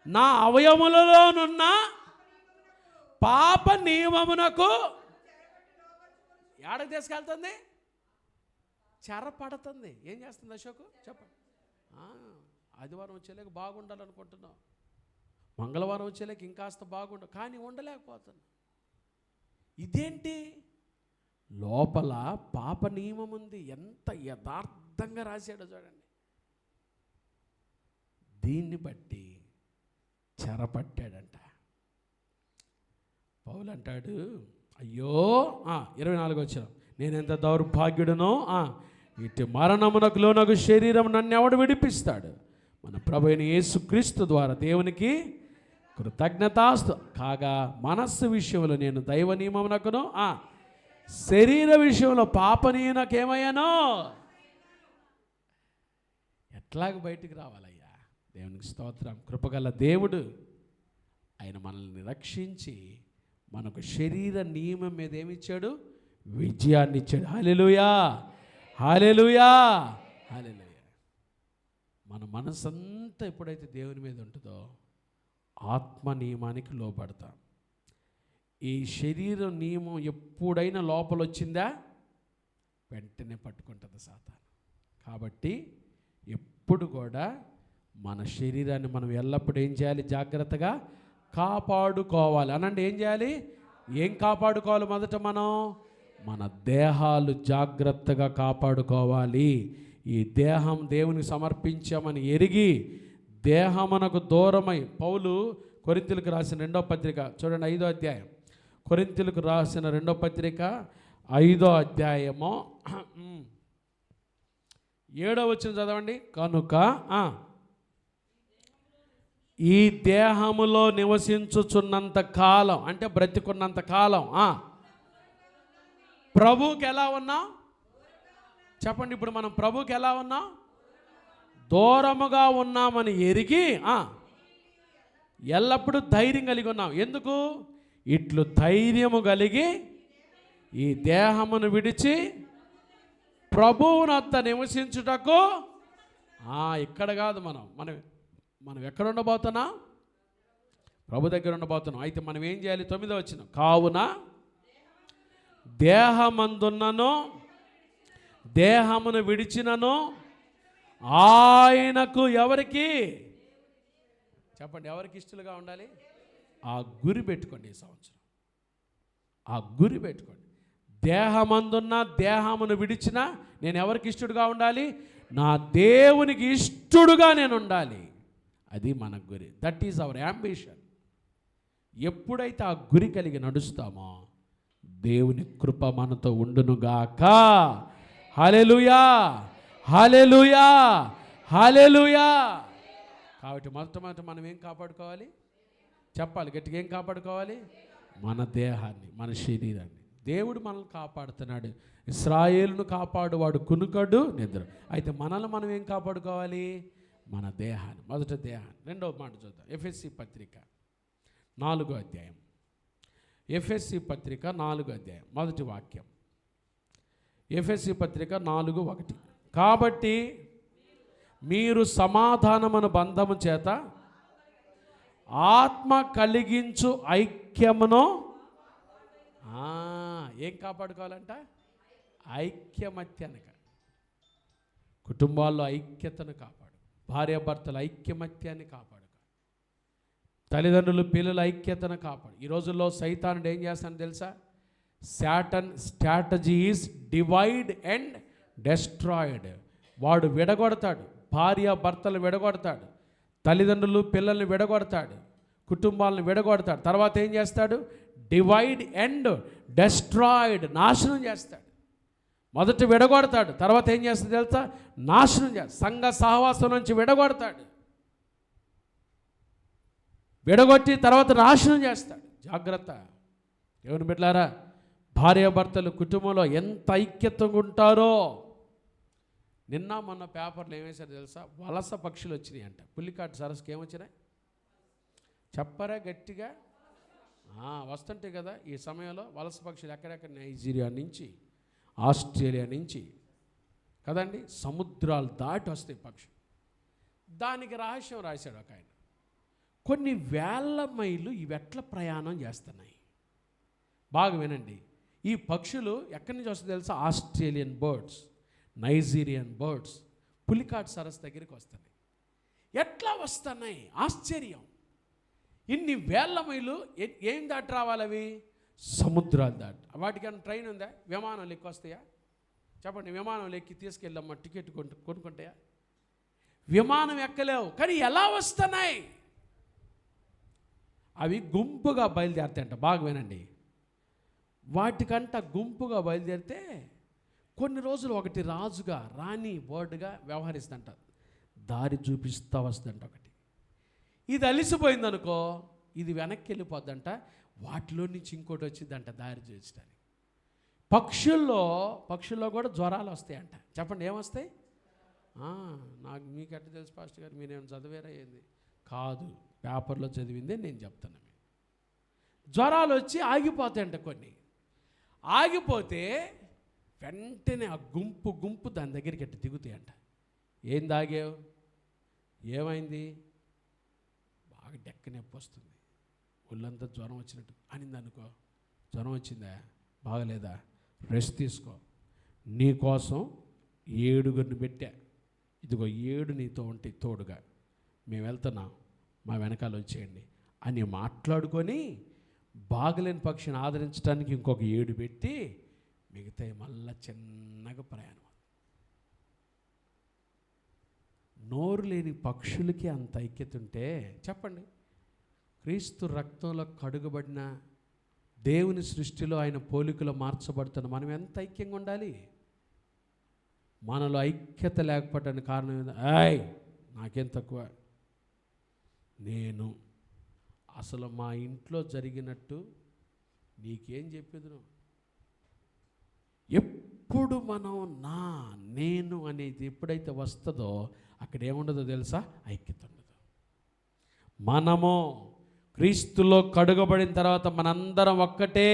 నా అవయవములలోనున్న పాప నియమమునకు ఏడకు తీసుకెళ్తుంది? చెరపడుతుంది. ఏం చేస్తుంది అశోకు చెప్పండి? ఆదివారం వచ్చేలేక బాగుండాలనుకుంటున్నావు, మంగళవారం వచ్చేలేక ఇంకాస్త బాగుండవు, కానీ ఉండలేకపోతున్నా. ఇదేంటి? లోపల పాప నియమం ఉంది. ఎంత యథార్థంగా రాశాడో చూడండి. దీన్ని బట్టి చెరపట్టాడంట. పౌలు అంటాడు, అయ్యో 24 వచ్చిన, నేనెంత దౌర్భాగ్యుడునో, ఇటు మరణమునకు లోనగు శరీరం నన్ను ఎవడు విడిపిస్తాడు? మన ప్రభువైన యేసుక్రీస్తు ద్వారా దేవునికి కృతజ్ఞతాస్తు కాగా, మనస్సు విషయంలో నేను దైవ నియమమునకును శరీర విషయంలో పాపనీయనకేమయ్యానో. ఎట్లాగ బయటికి రావాలయ్యా? దేవునికి స్తోత్రం. కృపగల దేవుడు ఆయన మనల్ని రక్షించి మనకు శరీర నియమం మీద ఏమిచ్చాడు? విజయాన్ని ఇచ్చాడు. హల్లెలూయా, హల్లెలూయా, హల్లెలూయా. మన మనసంతా ఎప్పుడైతే దేవుని మీద ఉంటుందో ఆత్మ నియమానికి లోపడతాం. ఈ శరీర నియమం ఎప్పుడైనా లోపల వచ్చిందా? వెంటనే పట్టుకుంటుంది సాతాను. కాబట్టి ఎప్పుడు కూడా మన శరీరాన్ని మనం ఎల్లప్పుడూ ఏం చేయాలి? జాగ్రత్తగా కాపాడుకోవాలి. అనండి, ఏం చేయాలి? ఏం కాపాడుకోవాలి? మొదట మనం మన దేహాలు జాగ్రత్తగా కాపాడుకోవాలి. ఈ దేహం దేవునికి సమర్పించామని ఎరిగి దేహమునకు దూరమై, పౌలు కొరింథీయులకు రాసిన 2వ పత్రిక చూడండి, 5వ అధ్యాయం. కొరింథీయులకు రాసిన 2వ పత్రిక 5వ అధ్యాయము 7వ వచనం చదవండి. కనుక ఈ దేహములో నివసించుచున్నంత కాలం, అంటే బ్రతికున్నంత కాలం ప్రభువుకి ఎలా ఉన్నాం? చెప్పండి. ఇప్పుడు మనం ప్రభువుకి ఎలా ఉన్నాం? దూరముగా ఉన్నామని ఎరిగి ఎల్లప్పుడూ ధైర్యం కలిగి ఉన్నాం. ఎందుకు? ఇట్లు ధైర్యము కలిగి ఈ దేహమును విడిచి ప్రభువునొద్ద నివసించుటకు. ఇక్కడ కాదు, మనం ఎక్కడ ఉండబోతున్నాం? ప్రభు దగ్గర ఉండబోతున్నాం. అయితే మనం ఏం చేయాలి? 9వ వచనం. కావున దేహమందున్నను దేహమును విడిచినను ఆయనకు, ఎవరికి? చెప్పండి, ఎవరికి ఇష్టలుగా ఉండాలి? ఆ గురి పెట్టుకోండి. ఈ సంవత్సరం ఆ గురి పెట్టుకోండి. దేహమందున్న దేహమును విడిచిన నేను ఎవరికి ఇష్టడుగా ఉండాలి? నా దేవునికి ఇష్టడుగా నేను ఉండాలి. అది మన గురి. That is our ambition. ఎప్పుడైతే ఆ గురి కలిగి నడుస్తామో దేవుని కృప మనతో ఉండునుగాక. హల్లెలూయా, హల్లెలూయా, హల్లెలూయా. కాబట్టి మొట్టమొదట మనం ఏం కాపాడుకోవాలి? చెప్పాలి గట్టిగా. ఏం కాపాడుకోవాలి? మన దేహాన్ని, మన శరీరాన్ని. దేవుడు మనల్ని కాపాడుతున్నాడు. ఇశ్రాయేలును కాపాడువాడు కునుకడు నిద్ర. అయితే మనల్ని మనం ఏం కాపాడుకోవాలి? మన దేహాన్ని. మొదట దేహాన్ని. 2వ మాట చూద్దాం. ఎఫెసీ పత్రిక 4వ అధ్యాయం. ఎఫెసీ పత్రిక 4వ అధ్యాయం మొదటి వాక్యం. ఎఫెసీ పత్రిక 4:1. కాబట్టి మీరు సమాధానమును బంధము చేత ఆత్మ కలిగించు ఐక్యమును ఏం కాపాడుకోవాలంట? ఐక్యమత్యాన్ని. కుటుంబాల్లో ఐక్యతను కాపాడు. భార్యాభర్తల ఐక్యమత్యాన్ని కాపాడు. తల్లిదండ్రులు పిల్లల ఐక్యతను కాపాడు. ఈ రోజుల్లో సైతానుడు ఏం చేస్తాను తెలుసా? Satan strategy is divide and destroyed. వాడు విడగొడతాడు. భార్యాభర్తలు విడగొడతాడు. తల్లిదండ్రులు పిల్లల్ని విడగొడతాడు. కుటుంబాలను విడగొడతాడు. తర్వాత ఏం చేస్తాడు? డివైడ్ అండ్ డెస్ట్రాయిడ్, నాశనం చేస్తాడు. మొదట విడగొడతాడు. తర్వాత ఏం చేస్తాడు తెలుసా? నాశనం చేస్తాడు. సంఘ సహవాసం నుంచి విడగొడతాడు. విడగొట్టి తర్వాత నాశనం చేస్తాడు. జాగ్రత్త దేవుని బిడ్డలారా. భార్యాభర్తలు కుటుంబంలో ఎంత ఐక్యతగా ఉంటారో. నిన్న మొన్న పేపర్లు ఏమేశారు తెలుసా? వలస పక్షులు వచ్చినాయి అంట. పుల్లికాటు సరస్సుకి ఏమొచ్చినాయి చెప్పరా గట్టిగా? వస్తుంటాయి కదా ఈ సమయంలో వలస పక్షులు. ఎక్కడెక్కడ? నైజీరియా నుంచి, ఆస్ట్రేలియా నుంచి కదండి, సముద్రాలు దాటి వస్తాయి పక్షులు. దానికి రహస్యం రాశాడు ఒక ఆయన. కొన్ని వేల మైళ్ళు ఇవి ఎట్లా ప్రయాణం చేస్తున్నాయి? బాగా వినండి. ఈ పక్షులు ఎక్కడి నుంచి వస్తాయి తెలుసా? Australian birds, Nigerian birds Pulicat సరస్సు దగ్గరికి వస్తున్నాయి. ఎట్లా వస్తున్నాయి? ఆశ్చర్యం. ఇన్ని వేల మైళ్ళు ఏం దాటి రావాలి అవి? సముద్రాలు దాటి. వాటికి ఏమైనా ట్రైన్ ఉందా? విమానాలు ఎక్కి వస్తాయా? చెప్పండి. విమానం ఎక్కి తీసుకెళ్ళమ్మా, టికెట్ కొనుక్కుంటాయా? విమానం ఎక్కలేవు. కానీ ఎలా వస్తున్నాయి? అవి గుంపుగా బయలుదేరుతాయంట. బాగా వినండి. వాటికంట గుంపుగా బయలుదేరితే కొన్ని రోజులు ఒకటి రాజుగా, రాణి బర్డ్గా వ్యవహరిస్తుంట. దారి చూపిస్తూ వస్తుందంట ఒకటి. ఇది అలిసిపోయిందనుకో, ఇది వెనక్కి వెళ్ళిపోద్దంట. వాటిలో నుంచి ఇంకోటి వచ్చిందంట దారి చూపించడానికి. పక్షుల్లో కూడా జ్వరాలు వస్తాయంట. చెప్పండి, ఏమొస్తాయి? నాకు మీకు ఎట్లా తెలుసు పాస్టర్ గారు? మీరేం చదివేరా ఏంది? కాదు, పేపర్లో చదివిందే నేను చెప్తాను. జ్వరాలు వచ్చి ఆగిపోతాయంట. కొన్ని ఆగిపోతే వెంటనే ఆ గుంపు దాని దగ్గరికి ఎట్టు దిగుతాయంట. ఏం తాగావు? ఏమైంది? బాగా డెక్క నొప్పి వస్తుంది, ఒళ్ళంతా జ్వరం వచ్చినట్టు అనింది అనుకో. జ్వరం వచ్చిందా? బాగలేదా? రెస్ట్ తీసుకో. నీ కోసం 7 పెట్టా, ఇదిగో 7 నీతో ఉంటే తోడుగా, మేము వెళ్తున్నాం, మా వెనకాల వచ్చేయండి అని మాట్లాడుకొని బాగలేని పక్షిని ఆదరించడానికి ఇంకొక 7 పెట్టి మిగతా మళ్ళా చిన్నగా ప్రయాణం. నోరు లేని పక్షులకి అంత ఐక్యత ఉంటే చెప్పండి, క్రీస్తు రక్తంలో కడుగబడిన దేవుని సృష్టిలో ఆయన పోలికలో మార్చబడుతున్న మనం ఎంత ఐక్యంగా ఉండాలి? మనలో ఐక్యత లేకపోవడానికి కారణం ఏంది? నాకేం తక్కువ, నేను అసలు మా ఇంట్లో జరిగినట్టు నీకేం చెప్పేది? ఎప్పుడు మనం నేను అనేది ఎప్పుడైతే వస్తుందో అక్కడ ఏముండదో తెలుసా? ఐక్యత ఉండదు. మనము క్రీస్తులో కడుగబడిన తర్వాత మనందరం ఒక్కటే.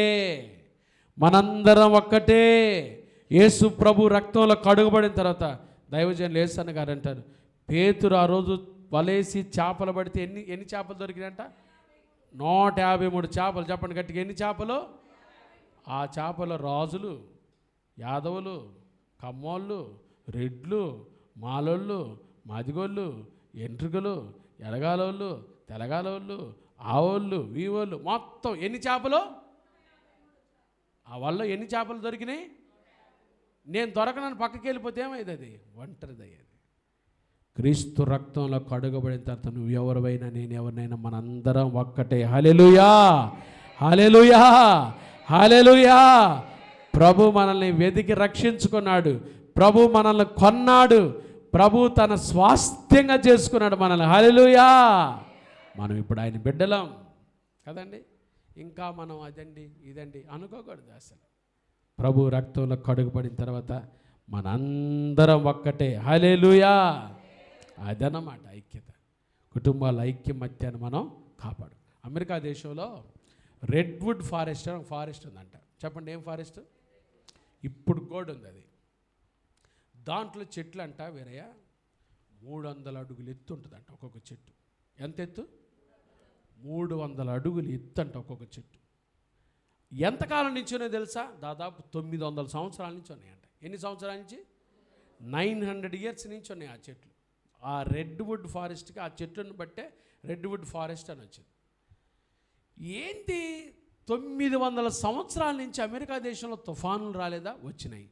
యేసు ప్రభు రక్తంలో కడుగబడిన తర్వాత దైవజనులు యేసన్న గారు అంటారు, పేతురు ఆ రోజు వలేసి చేపలు పడితే ఎన్ని చేపలు దొరికినాయంట? 153 చేపలు. చెప్పండి గట్టిగా, ఎన్ని చేపలు? ఆ చేపల రాజులు, యాదవులు, కమ్మోళ్ళు, రెడ్లు, మాలోళ్ళు, మాదిగోళ్ళు, ఎంట్రుకలు, ఎడగాలోళ్ళు, తెలగాలోళ్ళు, ఆవోళ్ళు, వీవోళ్ళు, మొత్తం ఎన్ని చేపలు? ఆ వల్ల ఎన్ని చేపలు దొరికినాయి? నేను దొరకనని పక్కకి వెళ్ళిపోతే ఏమైంది? అది ఒంటరిదయ్యేది. క్రీస్తు రక్తంలో కడుగబడిన తర్వాత నువ్వు ఎవరివైనా నేను ఎవరినైనా మనందరం ఒక్కటే. హల్లెలూయా, హల్లెలూయా, హల్లెలూయా. ప్రభు మనల్ని వెతికి రక్షించుకున్నాడు, ప్రభు మనల్ని కొన్నాడు, ప్రభు తన స్వాస్థ్యంగా చేసుకున్నాడు మనల్ని. హల్లెలూయా. మనం ఇప్పుడు ఆయన బిడ్డలం కదండి, ఇంకా మనం అదండి ఇదండి అనుకోకూడదు అసలు. ప్రభు రక్తంలో కడుగుపడిన తర్వాత మనందరం ఒక్కటే. హల్లెలూయా. అదన్నమాట ఐక్యత. కుటుంబాల ఐక్యమత్యాన్ని మనం కాపాడు. అమెరికా దేశంలో రెడ్వుడ్ ఫారెస్ట్ అని ఫారెస్ట్ ఉందంట. చెప్పండి, ఏం ఫారెస్ట్? ఇప్పుడు కూడా ఉంది అది. దాంట్లో చెట్లు అంట వేరయ్య 300 అడుగులు ఎత్తు ఉంటుందంట ఒక్కొక్క చెట్టు. ఎంత ఎత్తు? 300 అడుగులు ఎత్తు అంట ఒక్కొక్క చెట్టు. ఎంతకాలం నుంచోనే తెలుసా? దాదాపు 900 సంవత్సరాల నుంచి ఉన్నాయంట. ఎన్ని సంవత్సరాల నుంచి? 900 ఇయర్స్ నుంచి ఉన్నాయి ఆ చెట్లు. ఆ రెడ్వుడ్ ఫారెస్ట్కి ఆ చెట్లను బట్టే రెడ్వుడ్ ఫారెస్ట్ అని వచ్చింది. ఏంటి 900 సంవత్సరాల నుంచి అమెరికా దేశంలో తుఫానులు రాలేదా? వచ్చినాయి.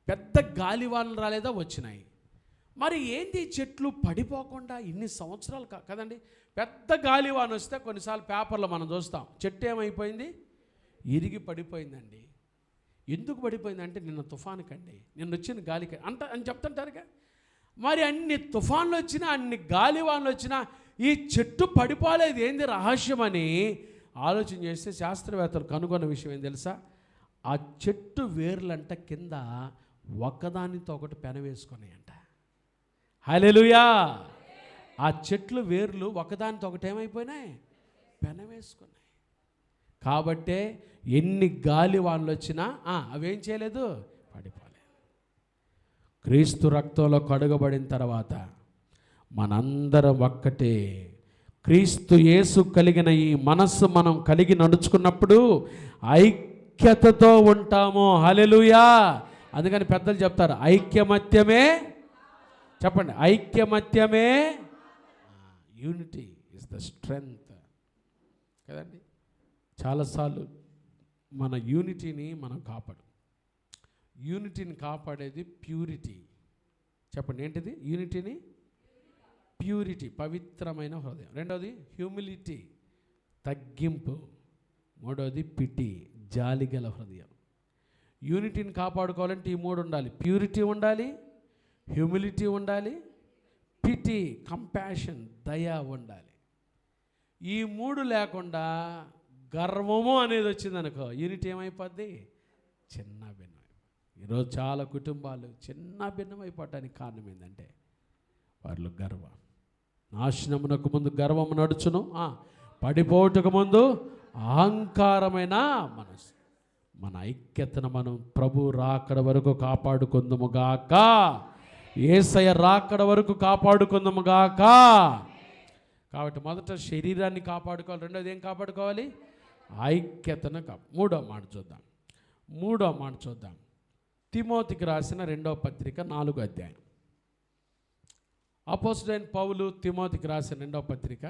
పెద్ద గాలివానలు రాలేదా? వచ్చినాయి. మరి ఏంటి చెట్లు పడిపోకుండా ఇన్ని సంవత్సరాలు కదండి. పెద్ద గాలివాన వస్తే కొన్నిసార్లు పేపర్లో మనం చూస్తాం, చెట్టు ఏమైపోయింది? ఇరిగి పడిపోయిందండి. ఎందుకు పడిపోయిందంటే నిన్న తుఫానుకండి, నిన్న వచ్చిన గాలికి అని చెప్తుంటారుగా. మరి అన్ని తుఫాన్లు వచ్చినా, అన్ని గాలివానలు వచ్చినా ఈ చెట్టు పడిపోలేదు. ఏంది రహస్యమని ఆలోచన చేస్తే శాస్త్రవేత్తలు కనుగొన్న విషయం ఏం తెలుసా? ఆ చెట్టు వేర్లంట కింద ఒకదానితో ఒకటి పెనవేసుకున్నాయంట. హల్లెలూయా. ఆ చెట్లు వేర్లు ఒకదానితో ఒకటి ఏమైపోయినాయి? పెనవేసుకున్నాయి. కాబట్టే ఎన్ని గాలి వానలు వచ్చినా అవేం చేయలేదు, పడిపోలేదు. క్రీస్తు రక్తంలో కడుగబడిన తర్వాత మనందరం ఒక్కటే. క్రీస్తు యేసు కలిగిన ఈ మనస్సు మనం కలిగి నడుచుకున్నప్పుడు ఐక్యతతో ఉంటాము. హల్లెలూయా. అందుకని పెద్దలు చెప్తారు, ఐక్యమత్యమే, చెప్పండి, ఐక్యమత్యమే, యూనిటీ ఇస్ ద స్ట్రెంగ్త్ కదండి. చాలాసార్లు మన యూనిటీని మనం యూనిటీని కాపాడేది ప్యూరిటీ. చెప్పండి, ఏంటిది? యూనిటీని ప్యూరిటీ, పవిత్రమైన హృదయం. రెండవది హ్యూమిలిటీ, తగ్గింపు. మూడవది పిటి, జాలిగల హృదయం. యూనిటీని కాపాడుకోవాలంటే ఈ 3 ఉండాలి. ప్యూరిటీ ఉండాలి, హ్యూమిలిటీ ఉండాలి, పిటి, కంపాషన్, దయ ఉండాలి. ఈ 3 లేకుండా గర్వము అనేది వచ్చిందనుకో, యూనిటీ ఏమైపోద్ది? చిన్న భిన్నం. ఈరోజు చాలా కుటుంబాలు చిన్న భిన్నమైపోవటానికి కారణం ఏంటంటే వాళ్ళు గర్వం. నాశనమునకు ముందు గర్వము నడుచును, పడిపోవటకు ముందు అహంకారమైన మనసు. మన ఐక్యతను మనం ప్రభు రాకడ వరకు కాపాడుకుందుముగాక. యేసయ్య రాకడ వరకు కాపాడుకుందుముగాక. కాబట్టి మొదట శరీరాన్ని కాపాడుకోవాలి, రెండోది ఏం కాపాడుకోవాలి? ఐక్యతను. మూడో మాట చూద్దాం. తిమోతికి రాసిన 2వ పత్రిక 4వ అధ్యాయం. అపోస్తలుడైన పౌలు తిమోతికి రాసిన 2వ పత్రిక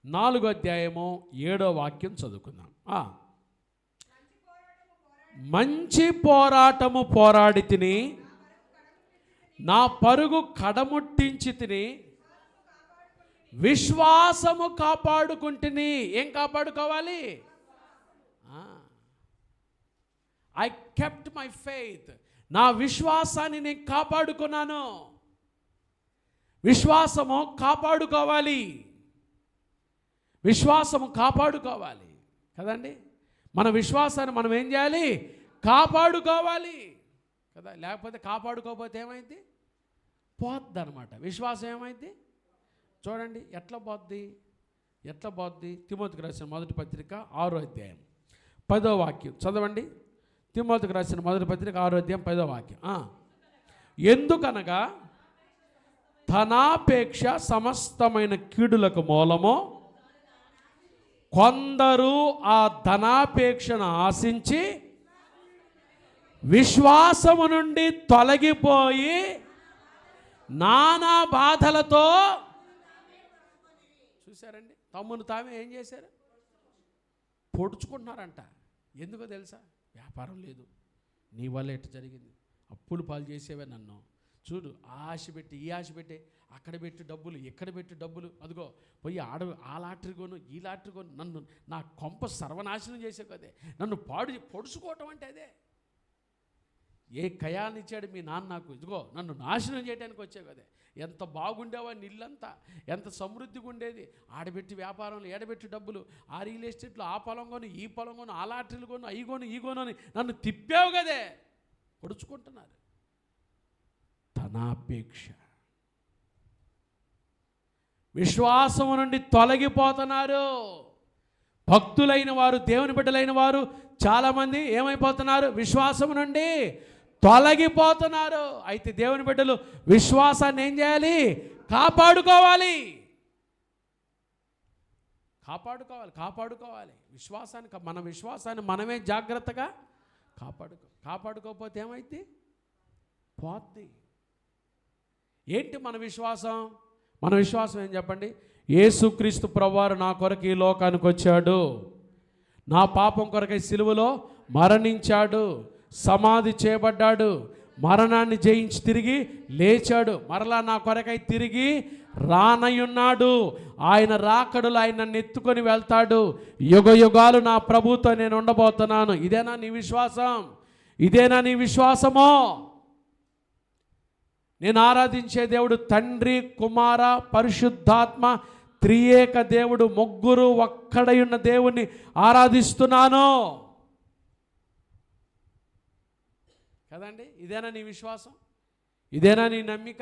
4వ అధ్యాయము 7వ వాక్యం చదువుకుందాం. మంచి పోరాటము పోరాడి తిని, నా పరుగు కడముట్టించి తిని, విశ్వాసము కాపాడుకుంటుని. ఏం కాపాడుకోవాలి? I kept my faith. నా విశ్వాసాన్ని నేను కాపాడుకున్నాను. విశ్వాసము కాపాడుకోవాలి, విశ్వాసము కాపాడుకోవాలి కదండి. మన విశ్వాసాన్ని మనం ఏం చేయాలి? కాపాడుకోవాలి కదా. లేకపోతే కాపాడుకోకపోతే ఏమైంది? పోద్ది అనమాట. విశ్వాసం ఏమైంది? చూడండి ఎట్లా పోద్ది. తిమోతికి రాసిన 1వ పత్రిక 6వ అధ్యాయం 10వ వాక్యం చదవండి. తిమోతికి రాసిన 1వ పత్రిక 6వ అధ్యాయం 10వ వాక్యం. ఎందుకనగా ధనాపేక్ష సమస్తమైన కీడులకు మూలము, కొందరు ఆ ధనాపేక్షను ఆశించి విశ్వాసము నుండి తొలగిపోయి నానా బాధలతో, చూశారండి, తమ్మును తామే ఏం చేశారు? పొడుచుకుంటున్నారంట. ఎందుకో తెలుసా? వ్యాపారం లేదు, నీ వల్ల ఎట్లా జరిగింది, అప్పులు పాలు చేసేవే నన్ను. చూడు, ఆశ పెట్టి ఈ ఆశ పెట్టి అక్కడ పెట్టి డబ్బులు, ఇక్కడ పెట్టి డబ్బులు, అదిగో పోయి ఆ లాటరీ కొను, ఈ లాటరీ కొను, నన్ను నా కొంప సర్వనాశనం చేసే కదే, నన్ను పొడుచుకోవటం అంటే అదే. ఏ కయాన్ని ఇచ్చాడు మీ నాన్న నాకు? ఇదిగో నన్ను నాశనం చేయడానికి వచ్చే కదే. ఎంత బాగుండేవా ఇల్లంతా, ఎంత సమృద్ధిగా ఉండేది. ఆడబెట్టి వ్యాపారంలో, ఏడబెట్టి డబ్బులు, ఆ రియల్ ఎస్టేట్లో ఆ పొలం కొని, ఈ పొలం కొని, ఆ లాటరీలు కొను, అవి కొను, ఈ కొను అని నన్ను తిప్పావు కదే. పొడుచుకుంటున్నారు. ధనాపేక్ష, విశ్వాసము నుండి తొలగిపోతున్నారు. భక్తులైన వారు, దేవుని బిడ్డలైన వారు చాలామంది ఏమైపోతున్నారు? విశ్వాసము నుండి తొలగిపోతున్నారు. అయితే దేవుని బిడ్డలు విశ్వాసాన్ని ఏం చేయాలి? కాపాడుకోవాలి. మన విశ్వాసాన్ని మనమే జాగ్రత్తగా కాపాడుకోకపోతే ఏమైంది? పోద్ది. ఏంటి మన విశ్వాసం? మన విశ్వాసం ఏం చెప్పండి? యేసుక్రీస్తు ప్రభువారు నా కొరకు ఈ లోకానికి వచ్చాడు, నా పాపం కొరకై సిలువలో మరణించాడు, సమాధి చేయబడ్డాడు, మరణాన్ని జయించి తిరిగి లేచాడు, మరలా నా కొరకై తిరిగి రానయున్నాడు. ఆయన రాకడలు ఆయన నన్ను ఎత్తుకొని వెళ్తాడు. యుగ యుగాలు నా ప్రభుతో నేను ఉండబోతున్నాను. ఇదేనా నీ విశ్వాసం? ఇదేనా నీ విశ్వాసమో? నేను ఆరాధించే దేవుడు తండ్రి, కుమార, పరిశుద్ధాత్మ, త్రియేక దేవుడు, ముగ్గురు ఒక్కడై ఉన్న దేవుణ్ణి ఆరాధిస్తున్నాను కదండి. ఇదేనా నీ విశ్వాసం? ఇదేనా నీ నమ్మిక?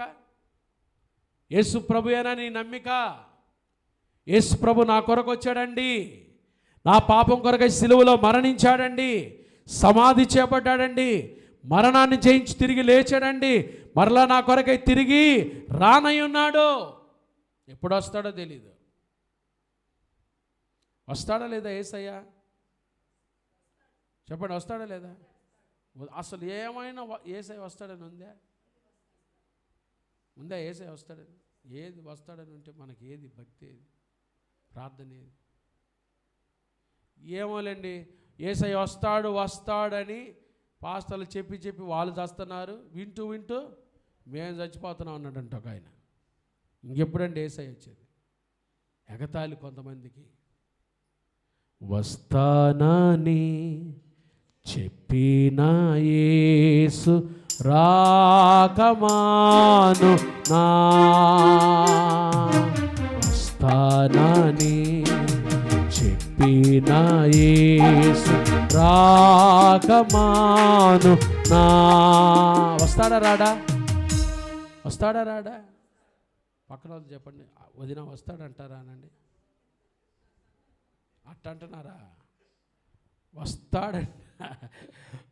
యేసు ప్రభుయేనా నీ నమ్మిక? యేసు ప్రభు నా కొరకు వచ్చాడండి, నా పాపం కొరకై సిలువలో మరణించాడండి, సమాధి చేపట్టాడండి, మరణాన్ని జయించి తిరిగి లేచాడండి, మరలా నా కొరకై తిరిగి రానై ఉన్నాడు. ఎప్పుడు వస్తాడో తెలీదు. వస్తాడా లేదా యేసయ్య? చెప్పండి, వస్తాడా లేదా? అసలు ఏమైనా యేసయ్య వస్తాడని ఉందా? యేసయ్య వస్తాడని ఏది వస్తాడని ఉంటే మనకి ఏది భక్తి, ఏది ప్రార్థన, ఏది? ఏమోలేండి, యేసయ్య వస్తాడని పాస్తలు చెప్పి వాళ్ళు చేస్తున్నారు. వింటూ మేము చచ్చిపోతున్నాం అన్నాడంట ఒక ఆయన. ఇంకెప్పుడండి యేసయ్య వచ్చేది? ఎగతాళి కొంతమందికి. వస్తానని చెప్పిన యేసు రాకమాను నా, వస్తానని చెప్పిన యేసు రాకమాను నా. వస్తాడా రాడా? పక్కన వాళ్ళు చెప్పండి, వదిన వస్తాడంటారా అనండి. అట్ట అంటున్నారా?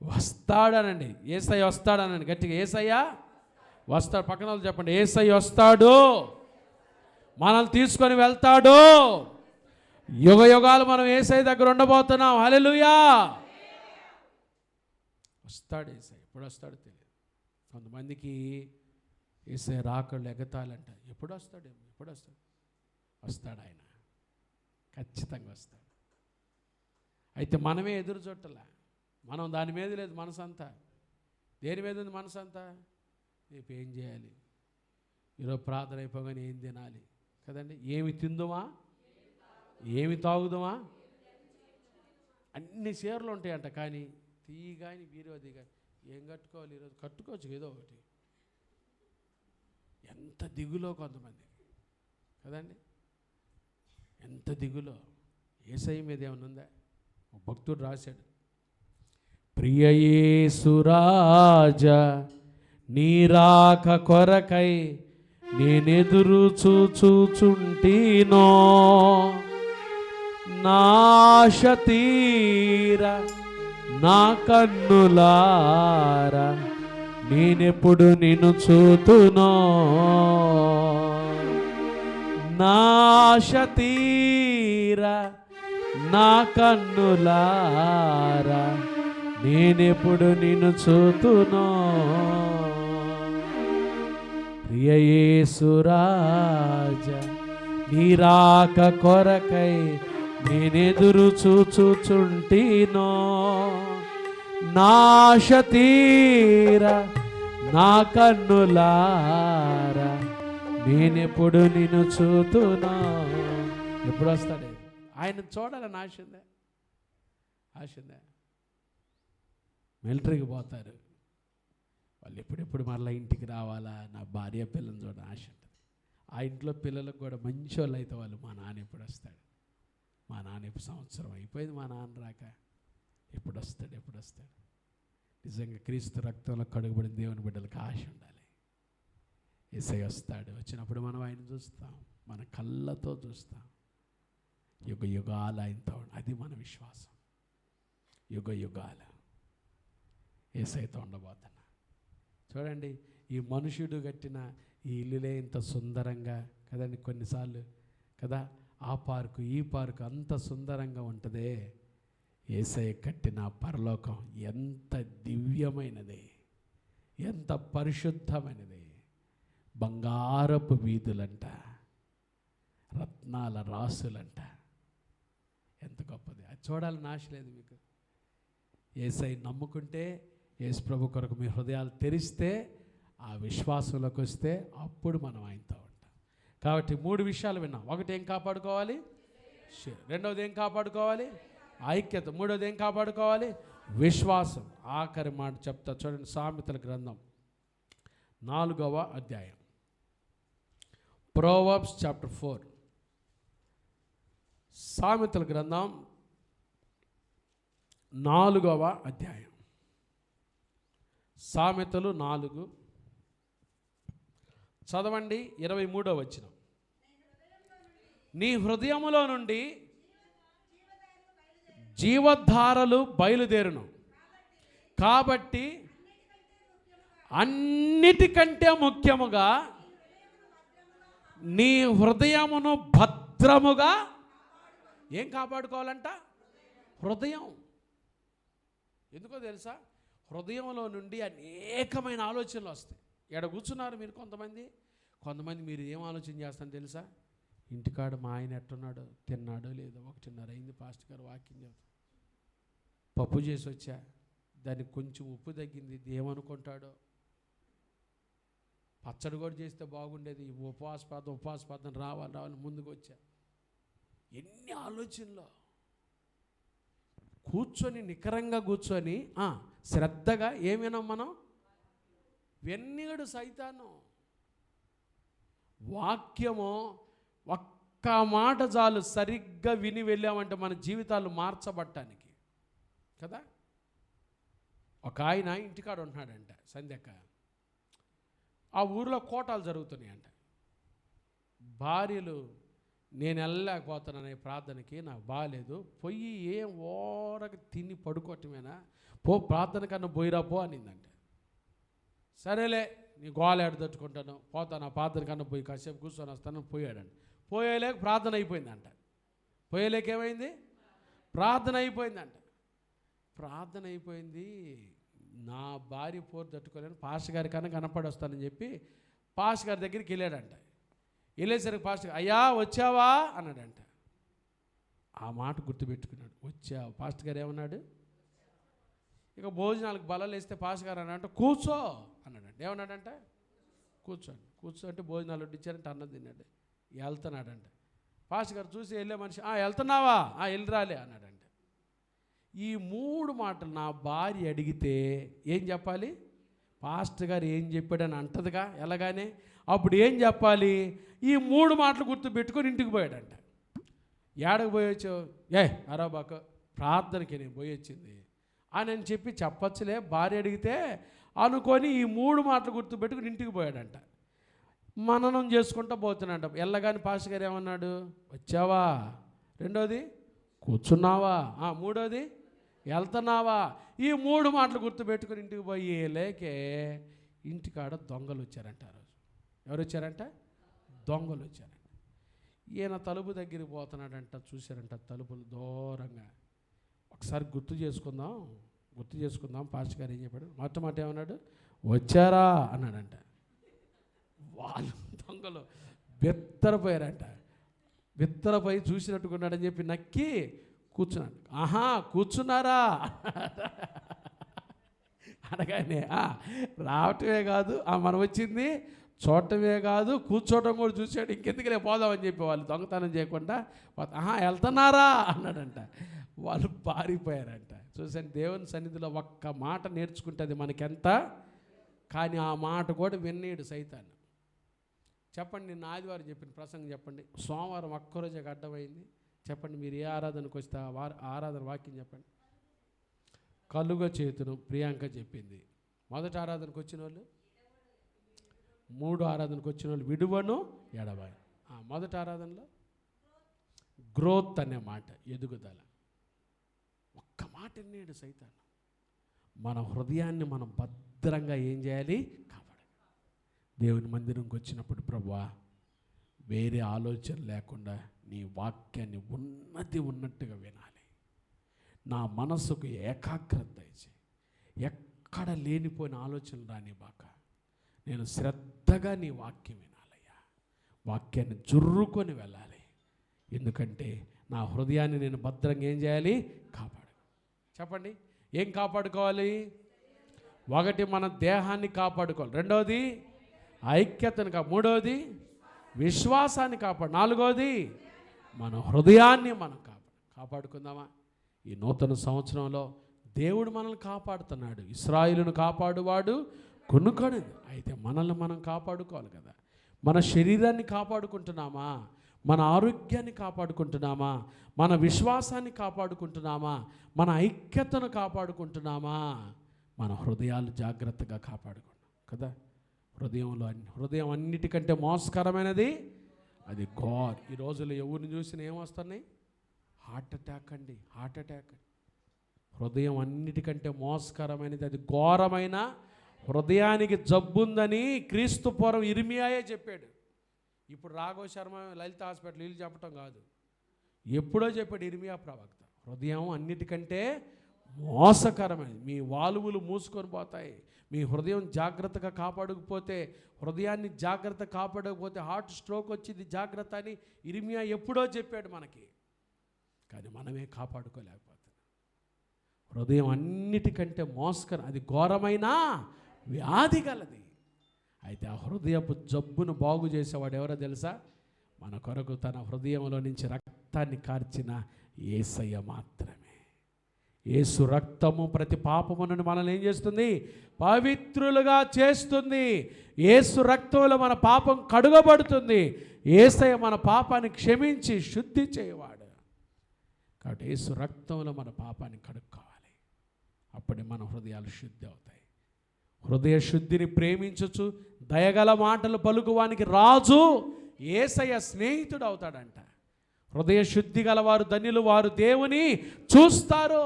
వస్తాడనండి. యేసయ్య వస్తాడనండి గట్టిగా. యేసయ్య వస్తాడు. పక్కన వాళ్ళు చెప్పండి, యేసయ్య వస్తాడు, మనల్ని తీసుకొని వెళ్తాడు. యుగ యుగాలు మనం యేసయ్య దగ్గర ఉండబోతున్నాం. హల్లెలూయా. వస్తాడు యేసయ్య. ఎప్పుడు వస్తాడో తెలియదు. కొంతమందికి యేసయ్య రాకళ్ళు ఎగతాలంట. ఎప్పుడు వస్తాడేమో, ఎప్పుడు వస్తాడు? వస్తాడు ఆయన, ఖచ్చితంగా వస్తాడు. అయితే మనమే ఎదురు చూడాల. మనం దాని మీద లేదు మనసంతా. దేని మీద ఉంది మనసంతా? రేపు ఏం చేయాలి, ఈరోజు ప్రార్థన అయిపోగానే ఏం తినాలి కదండి, ఏమి తిందుమా, ఏమి తాగుదామా, అన్ని చీరలు ఉంటాయంట. కానీ తీయగాని బీరో దిగా ఏం కట్టుకోవాలి, ఈరోజు కట్టుకోవచ్చు ఏదో ఒకటి. ఎంత దిగులో కొంతమంది కదండి, ఎంత దిగులో. యేసయ్య మీద ఏమైనా ఉందా? ఒక భక్తుడు రాశాడు, ప్రియ యేసురాజా నీ రాక కొరకై నేనెదురు చూచుచుంటినో, నాశ తీర నా కన్నులారా నేనెప్పుడు నిన్ను చూతునో, నాశ తీర నా కన్నులారా నేనెప్పుడు నిన్ను చూతునో, ప్రియ యేసురాజా నీ రాక కొరకై నేనెదురు చూచుచుంటినో, నాశ తీర నా కన్నులారా నేనెప్పుడు నిన్ను చూతునో. ఎప్పుడు వస్తాడే? ఆయన చూడాలని ఆశ ఉందా? ఆశ ఉందా? మిలిటరీకి పోతారు వాళ్ళు, ఎప్పుడెప్పుడు మరలా ఇంటికి రావాలా, నా భార్య పిల్లల్ని చూడడం ఆశ ఉంటుంది. ఆ ఇంట్లో పిల్లలకు కూడా మంచి వాళ్ళు అయితే వాళ్ళు, మా నాన్న ఎప్పుడు వస్తాడు, మా నాన్న ఎప్పుడు సంవత్సరం అయిపోయింది మా నాన్న రాక, ఎప్పుడు వస్తాడు, ఎప్పుడు వస్తాడు. నిజంగా క్రీస్తు రక్తంలో కడుగుబడిన దేవుని బిడ్డలకు ఆశ ఉండాలి. యేసయ్య వస్తాడు, వచ్చినప్పుడు మనం ఆయన చూస్తాం, మన కళ్ళతో చూస్తాం. యుగ యుగాలు ఆయనతో, అది మన విశ్వాసం. యుగ యుగాలు యేసయ్యతో ఉండబోతున్నా. చూడండి, ఈ మనుషుడు కట్టిన ఈ ఇల్లులే ఇంత సుందరంగా కదండి, కొన్నిసార్లు కదా ఆ పార్కు ఈ పార్కు అంత సుందరంగా ఉంటుందే. యేసయ్య కట్టిన పరలోకం ఎంత దివ్యమైనది, ఎంత పరిశుద్ధమైనది. బంగారపు వీధులంట, రత్నాల రాసులంట, ఎంత గొప్పది. అది చూడాలని ఆశ లేదు మీకు? యేసయ్య నమ్ముకుంటే, యేసు ప్రభు కొరకు మీ హృదయాలు తెరిస్తే, ఆ విశ్వాసంలోకి వస్తే అప్పుడు మనం ఆయనతో ఉంటాం. కాబట్టి 3 విషయాలు విన్నాం. ఒకటి ఏం కాపాడుకోవాలి? రెండవది ఏం కాపాడుకోవాలి? ఐక్యత. మూడవది ఏం కాపాడుకోవాలి? విశ్వాసం. ఆఖరి మాట చెప్తా చూడండి, సామెతల గ్రంథం 4వ అధ్యాయం, ప్రోవర్బ్స్ చాప్టర్ 4. సామెతల గ్రంథం 4వ అధ్యాయం, సామెతలు 4 చదవండి. 23వ వచనం, నీ హృదయములో నుండి జీవధారలు బయలుదేరును, కాబట్టి అన్నిటికంటే ముఖ్యముగా నీ హృదయమును భద్రముగా ఏం కాపాడుకోవాలంట? హృదయం. ఎందుకో తెలుసా? హృదయంలో నుండి అనేకమైన ఆలోచనలు వస్తాయి. ఎక్కడ కూర్చున్నారు మీరు కొంతమంది మీరు ఏం ఆలోచన చేస్తారని తెలుసా? ఇంటికాడ మా ఆయన ఎట్టున్నాడో, తిన్నాడో లేదో, 1:30 అయింది, పాస్టర్ గారు వాక్యం చెప్తారు, పప్పు చేసి వచ్చా, దానికి కొంచెం ఉప్పు తగ్గింది, ఏమనుకుంటాడో, పచ్చడి కూడా చేస్తే బాగుండేది, ఉపవాస ప్రార్థన రావాలి ముందుకు వచ్చా. ఎన్ని ఆలోచనలు. కూర్చొని నికరంగా కూర్చొని శ్రద్ధగా ఏమైనా మనం వెన్నీడు సైతాను వాక్యము ఒక్క మాట చాలు, సరిగ్గా విని వెళ్ళామంటే మన జీవితాలు మార్చబట్టడానికి కదా. ఒక ఆయన ఇంటికాడ ఉంటున్నాడంట, సంధ్యక్క. ఆ ఊరిలో కోటాలు జరుగుతున్నాయంట. భార్యలు, నేను వెళ్ళలేకపోతున్నాను ప్రార్థనకి, నాకు బాగాలేదు, పొయ్యి ఏం ఓరక తిని పడుకోవటమేనా, పో ప్రార్థన కన్నా పోయిరా పో అనిందంట. సరేలే నీ గోలాడు తట్టుకుంటాను, పోతాను, ఆ ప్రార్థన కన్నా పోయి కాసేపు కూర్చొని వస్తాను పోయాడంట. పోయేలేక ప్రార్థన అయిపోయిందంట. పోయేలేకేమైంది? ప్రార్థన అయిపోయిందంట. ప్రార్థన అయిపోయింది, నా భార్య పోరు తట్టుకోలేను, పాస్టర్ గారి కన్నా కనపడి వస్తానని చెప్పి పాస్టర్ గారి దగ్గరికి వెళ్ళాడంట. వెళ్ళేసరికి పాస్టర్ అయ్యా వచ్చావా అన్నాడంట. ఆ మాట గుర్తుపెట్టుకున్నాడు, వచ్చావు. పాస్టర్ గారు ఏమన్నాడు, ఇక భోజనాలకు బలాలు వేస్తే పాస్టర్ గారు అన్నాడంట కూర్చో అన్నాడంట. ఏమన్నాడంట, కూర్చోండి. కూర్చో అంటే భోజనాలు వడ్డించారంటే అన్నం తిన్నాడు, వెళ్తున్నాడంట. పాస్టర్ గారు చూసి వెళ్ళే మనిషి వెళ్తున్నావా, వెళ్ళిరాలే అన్నాడంట. ఈ 3 మాటలు నా భార్య అడిగితే ఏం చెప్పాలి, పాస్టర్ గారు ఏం చెప్పాడని అంటదిగా ఎలాగానే. అప్పుడు ఏం చెప్పాలి, ఈ 3 మాటలు గుర్తు పెట్టుకొని ఇంటికి పోయాడంట. ఏడకు పోయొచ్చు, అరాబాక ప్రార్థనకి నేను పోయి వచ్చింది అని చెప్పి చెప్పచ్చులే, భార్య అడిగితే అనుకొని ఈ 3 మాటలు గుర్తు పెట్టుకుని ఇంటికి పోయాడంట. మననం చేసుకుంటూ పోతున్నాడంట. వెళ్ళగాని పాస్టర్ గారు ఏమన్నాడు, వచ్చావా, రెండోది కూర్చున్నావా, మూడోది వెళ్తున్నావా. ఈ 3 మాటలు గుర్తు పెట్టుకుని ఇంటికి పోయి లేకే ఇంటికాడ దొంగలు వచ్చారంట. ఆ రోజు ఎవరు వచ్చారంట, దొంగలు వచ్చారంట. ఈయన తలుపు దగ్గరికి పోతున్నాడంట, చూశారంట తలుపులు దూరంగా. ఒకసారి గుర్తు చేసుకుందాం పాస్టర్ గారు ఏం చెప్పాడు. మాట ఏమన్నాడు, వచ్చారా అన్నాడంట. వాళ్ళు దొంగలు బెత్తరపోయారంట. బెత్తరపోయి చూసినట్టుకున్నాడని చెప్పి నక్కి కూర్చున్నాడు. కూర్చున్నారా అనగానే రావటమే కాదు, మనం వచ్చింది చూడటమే కాదు, కూర్చోవటం కూడా చూశాడు. ఇంకెందుకులే పోదామని చెప్పి వాళ్ళు దొంగతనం చేయకుండా వెళ్తున్నారా అన్నాడంట. వాళ్ళు పారిపోయారంట. చూసాను, దేవుని సన్నిధిలో ఒక్క మాట నేర్చుకుంటే అది మనకెంత. కానీ ఆ మాట కూడా విన్నీడు సైతాను. చెప్పండి, నిన్న ఆదివారం చెప్పిన ప్రసంగం చెప్పండి, సోమవారం ఒక్కరోజే అడ్డమైంది. చెప్పండి, మీరు ఏ ఆరాధనకు వస్తే ఆరాధన వాక్యం చెప్పండి. కలుగ చేతును ప్రియాంక చెప్పింది. మొదటి ఆరాధనకు వచ్చిన వాళ్ళు, 3 ఆరాధనకు వచ్చిన వాళ్ళు విడువను ఎడబాయి. మొదటి ఆరాధనలో గ్రోత్ అనే మాట, ఎదుగుదల. ఒక్క మాట విన్నాడు సైతాను. మన హృదయాన్ని మనం భద్రంగా ఏం చేయాలి, కాపాడాలి. దేవుని మందిరంకి వచ్చినప్పుడు ప్రభువా వేరే ఆలోచన లేకుండా నీ వాక్యాన్ని ఉన్నట్టుగా వినాలి. నా మనసుకు ఏకాగ్రత దయచేయి. ఎక్కడ లేనిపోయిన ఆలోచనలు రానివ్వక నేను శ్రద్ధగా నీ వాక్యం వినాలయ్యా. వాక్యాన్ని జుర్రుకొని వెళ్ళాలి. ఎందుకంటే నా హృదయాన్ని నేను భద్రంగా ఏం చేయాలి, కాపాడు. చెప్పండి, ఏం కాపాడుకోవాలి. 1 మన దేహాన్ని కాపాడుకోవాలి, 2వది ఐక్యతను, 3వది విశ్వాసాన్ని కాపాడు, 4వది మన హృదయాన్ని మనం కాపాడుకుందామా. ఈ నూతన సంవత్సరంలో దేవుడు మనల్ని కాపాడుతున్నాడు. ఇశ్రాయేలును కాపాడువాడు కొనుక్కొనిది. అయితే మనల్ని మనం కాపాడుకోవాలి కదా. మన శరీరాన్ని కాపాడుకుంటున్నామా, మన ఆరోగ్యాన్ని కాపాడుకుంటున్నామా, మన విశ్వాసాన్ని కాపాడుకుంటున్నామా, మన ఐక్యతను కాపాడుకుంటున్నామా, మన హృదయాలు జాగ్రత్తగా కాపాడుకుంటాం కదా. హృదయం అన్నిటికంటే మోసకరమైనది అది గాడ్. ఈ రోజుల్లో ఎవరిని చూసినా ఏమొస్తున్నాయి, హార్ట్ అటాక్ అండి. హృదయం అన్నిటికంటే మోసకరమైనది, అది ఘోరమైన హృదయానికి జబ్బుందని క్రీస్తు పూర్వం ఇర్మియాయే చెప్పాడు. ఇప్పుడు రాఘవ శర్మ లలిత హాస్పిటల్ వీళ్ళు చెప్పటం కాదు, ఎప్పుడో చెప్పాడు ఇర్మియా ప్రవక్త. హృదయం అన్నిటికంటే మోసకరమైనది. మీ వాల్వులు మూసుకొని పోతాయి. మీ హృదయం జాగ్రత్తగా కాపాడకపోతే, హృదయాన్ని జాగ్రత్త కాపాడకపోతే హార్ట్ స్ట్రోక్ వచ్చింది జాగ్రత్త అని ఇర్మియా ఎప్పుడో చెప్పాడు మనకి. కానీ మనమే కాపాడుకోలేకపోతున్నాం. హృదయం అన్నిటికంటే మోసకరం, అది ఘోరమైన వ్యాధి గలది. అయితే ఆ హృదయపు జబ్బును బాగు చేసేవాడు ఎవరో తెలుసా? మన కొరకు తన హృదయంలో నుంచి రక్తాన్ని కార్చిన యేసయ్య మాత్రమే. యేసు రక్తము ప్రతి పాపమును మనల్ని ఏం చేస్తుంది? పవిత్రులుగా చేస్తుంది. యేసు రక్తంలో మన పాపం కడుగబడుతుంది. యేసయ్య మన పాపాన్ని క్షమించి శుద్ధి చేయవాడు. కాబట్టి యేసు రక్తంలో మన పాపాన్ని కడుక్కోవాలి. అప్పుడే మన హృదయాలు శుద్ధి అవుతాయి. హృదయ శుద్ధిని ప్రేమించచ్చు, దయగల మాటలు పలుకువానికి రాజు యేసయ్య స్నేహితుడు అవుతాడంట. హృదయ శుద్ధి గలవారు ధన్యులు, వారు దేవుని చూస్తారు.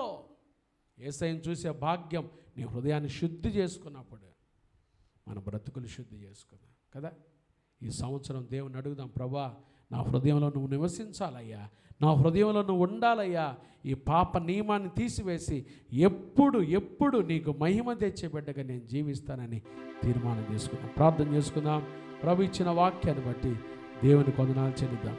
యేసయ్యను చూసే భాగ్యం నీ హృదయాన్ని శుద్ధి చేసుకున్నప్పుడు మన బ్రతుకులు శుద్ధి చేసుకుందాం కదా. ఈ సంవత్సరం దేవుని అడుగుదాం, ప్రభువా నా హృదయంలో నువ్వు నివసించాలయ్యా, నా హృదయంలో నువ్వు ఉండాలయ్యా. ఈ పాప నియమాన్ని తీసివేసి ఎప్పుడు నీకు మహిమ తెచ్చే బిడ్డగా నేను జీవిస్తానని తీర్మానం చేసుకుందాం. ప్రార్థన చేసుకుందాం. ప్రభు ఇచ్చిన వాక్యాన్ని బట్టి దేవుని వందనాలు చెల్లిద్దాం.